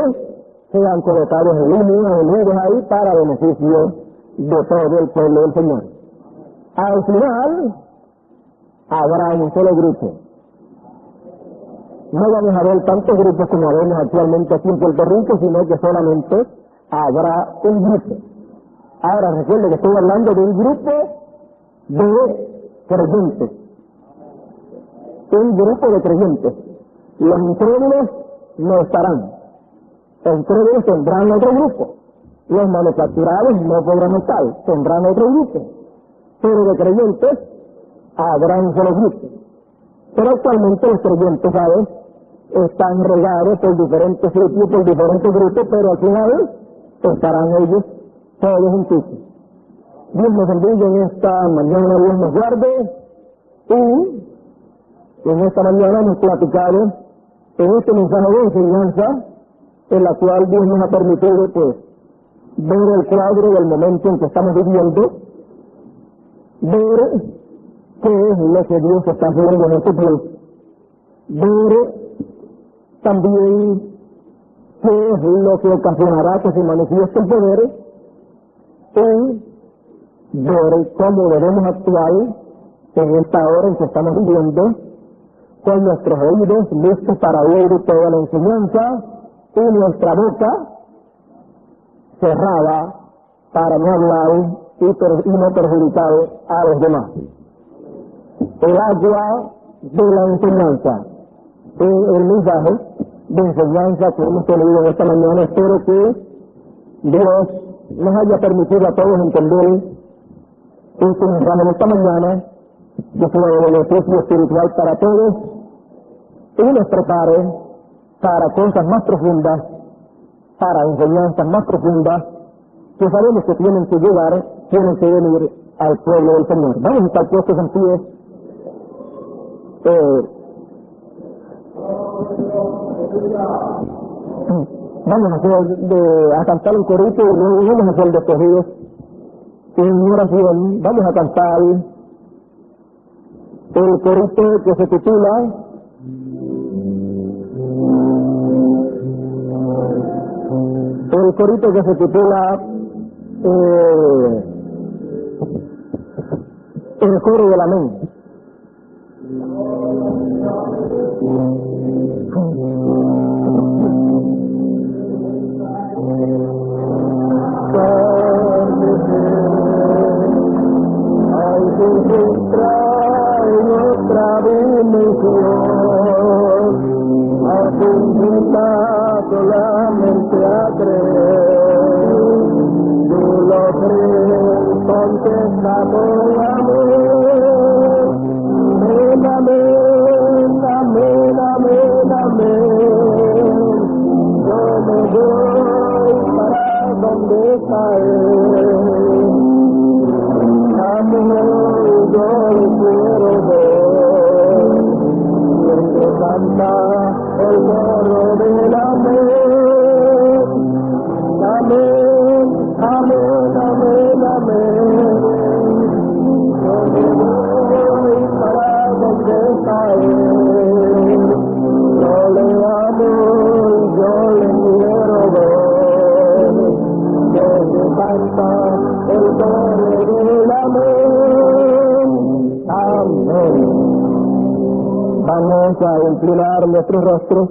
sean colocados en línea, unidos ahí para beneficio de todo el pueblo del Señor. Al final habrá un solo grupo. No vamos a ver tantos grupos como vemos actualmente aquí en Puerto Rico, sino que solamente habrá un grupo. Ahora recuerde que estoy hablando de un grupo de creyentes. Un grupo de creyentes. Los incrédulos no estarán. Los incrédulos tendrán otro grupo. Los manufacturados no podrán estar, tendrán otro grupo. Pero de creyentes habrá un solo grupo. Pero actualmente los creyentes, ¿sabes?, están regados por diferentes sitios, por diferentes grupos, pero al final estarán ellos todos juntos. Dios nos bendiga en esta mañana, Dios nos guarde, y en esta mañana hemos platicado en este mensaje de enseñanza, en la cual Dios nos ha permitido, pues, ver el cuadro del momento en que estamos viviendo, ver qué es lo que Dios está haciendo en este tiempo, ver también qué es lo que ocasionará que se manifieste el poder, y ver cómo debemos actuar en esta hora en que estamos viviendo, con nuestros oídos listos para oír toda la enseñanza y nuestra boca cerrada para no hablar y no perjudicar a los demás. El agua de la enseñanza, el mensaje de enseñanza que hemos tenido esta mañana. Espero que Dios nos haya permitido a todos entender este mensaje de esta mañana, que es un beneficio espiritual para todos, y nos prepare para cosas más profundas, para enseñanzas más profundas, que sabemos que tienen que llegar, tienen que venir al pueblo del Señor. Vamos a estar puestos en pie. Vamos a cantar un corito y luego vamos a hacer despedidos en oración. Vamos a cantar el corito que se titula el coro del amén. Nuestra dimensión, apunta solamente a creer, tú lo crees, contesta con amor, amén, amén, amén, amén, amén, yo me voy para donde caer, amén. Yo quiero ver, siempre canta el coro del amén, amén, amén, amén, amén. Yo me voy para donde caer, yo le amo y yo le quiero ver, siempre canta el coro del amén. Vamos a inclinar nuestros rostros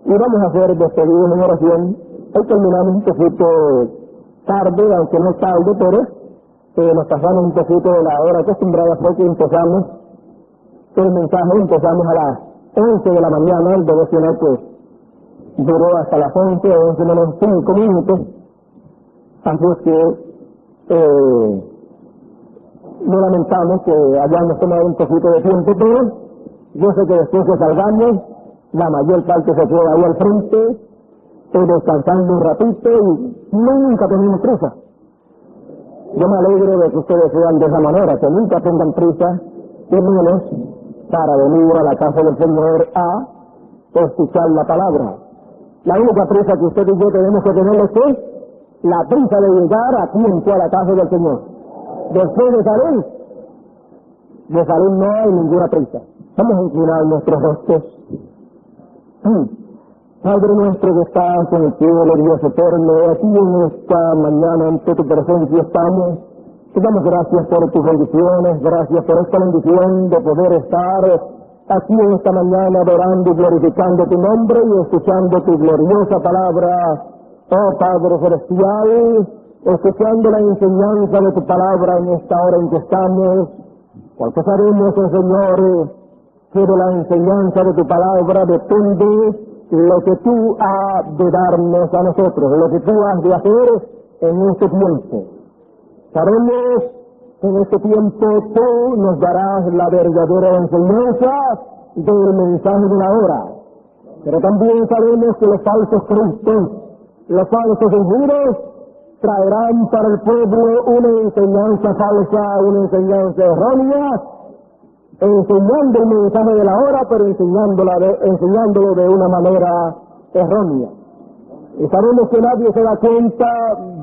y vamos a hacer despedidos en oración. Hoy terminamos un poquito tarde, aunque no es tarde, pero nos pasamos un poquito de la hora acostumbrada porque empezamos el mensaje, empezamos a las 11 de la mañana, el devocional pues duró hasta las 11 menos 5 minutos, así es que no lamentamos que hayamos tomado un poquito de tiempo, pero yo sé que después que salgamos, la mayor parte se queda ahí al frente, descansando un ratito y nunca tenemos prisa. Yo me alegro de que ustedes sean de esa manera, que nunca tengan prisa, y menos para venir a la casa del Señor a escuchar la palabra. La única prisa que usted y yo tenemos que tener es la prisa de llegar a tiempo a la casa del Señor. Después de salir no hay ninguna prisa. Vamos a inclinar nuestros rostros. Padre nuestro que estás en el cielo, Dios eterno, aquí en esta mañana ante tu presencia estamos. Te damos gracias por tus bendiciones, gracias por esta bendición de poder estar aquí en esta mañana adorando y glorificando tu nombre y escuchando tu gloriosa palabra. Oh Padre celestial, escuchando la enseñanza de tu palabra en esta hora en que estamos, porque sabemos, Señor, que de la enseñanza de tu palabra depende lo que tú has de darnos a nosotros, lo que tú has de hacer en este tiempo. Sabemos que en este tiempo tú nos darás la verdadera enseñanza del mensaje de la hora, pero también sabemos que los falsos cristos, los falsos injuros, traerán para el pueblo una enseñanza falsa, una enseñanza errónea, enseñando el mensaje de la hora, pero enseñándolo de una manera errónea. Y sabemos que nadie se da cuenta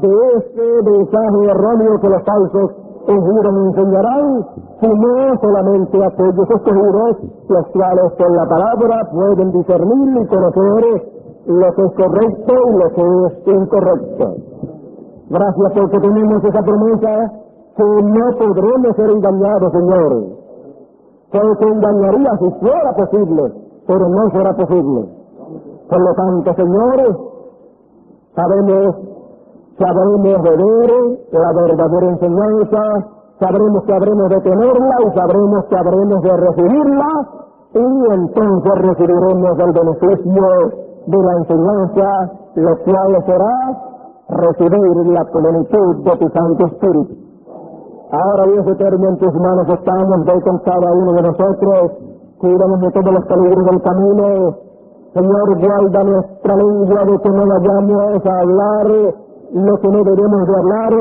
de ese mensaje erróneo que los falsos injuros enseñarán, sino solamente aquellos escogidos, los cuales con la palabra pueden discernir y conocer lo que es correcto y lo que es incorrecto. Gracias porque tenemos esa promesa que no podremos ser engañados, Señor. Que se engañaría si fuera posible, pero no será posible. Por lo tanto, señores, sabemos que habremos de ver la verdadera enseñanza, sabremos que habremos de tenerla y sabremos que habremos de recibirla, y entonces recibiremos el beneficio de la enseñanza, lo cual será recibir la plenitud de tu Santo Espíritu. Ahora, Dios eterno, en tus manos estamos, ve con cada uno de nosotros, cuídanos de todos los peligros del camino. Señor, guarda nuestra lengua de que no vayamos a hablar lo que no debemos de hablar.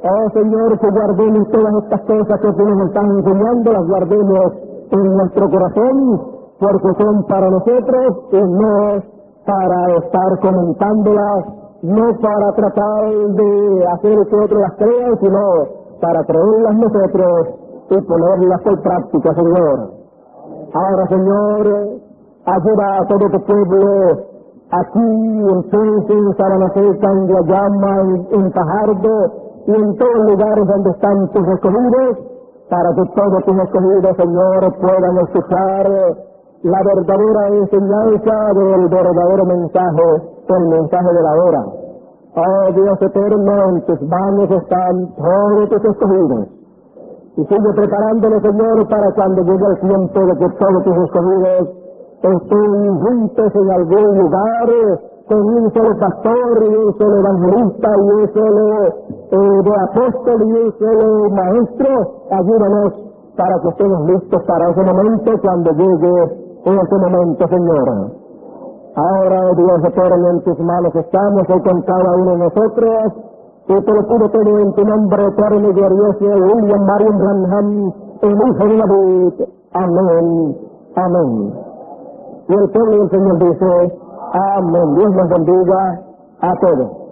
Oh Señor, que guardemos todas estas cosas que tú nos estás enseñando, las guardemos en nuestro corazón, porque son para nosotros y no para estar comentándolas, no para tratar de hacer que otros las crean, sino para creerlas nosotros y ponerlas por práctica, Señor. Ahora, Señor, ayuda a todo tu pueblo, aquí en Ponce, en Sabana Seca, en Guayama, en Fajardo, y en todos los lugares donde están tus escogidos, para que todos tus escogidos, Señor, puedan escuchar la verdadera enseñanza del verdadero mensaje, el mensaje de la hora. Oh Dios eterno, en tus manos están todos tus escogidos. Y sigue preparándolo, Señor, para cuando llegue el tiempo de que todos tus escogidos estén juntos en algún lugar, con un solo pastor y un solo evangelista y un solo de apóstol y un solo maestro. Ayúdanos para que estemos listos para ese momento, cuando llegue ese momento, Señor. Ahora, Dios eterno, en tus manos estamos, hoy con cada uno de nosotros, y te lo pido todo en tu nombre eterno y glorioso, William Marion Branham, el hijo de David. Amén, amén. Y el pueblo del Señor dice, amén. Dios nos bendiga a todos.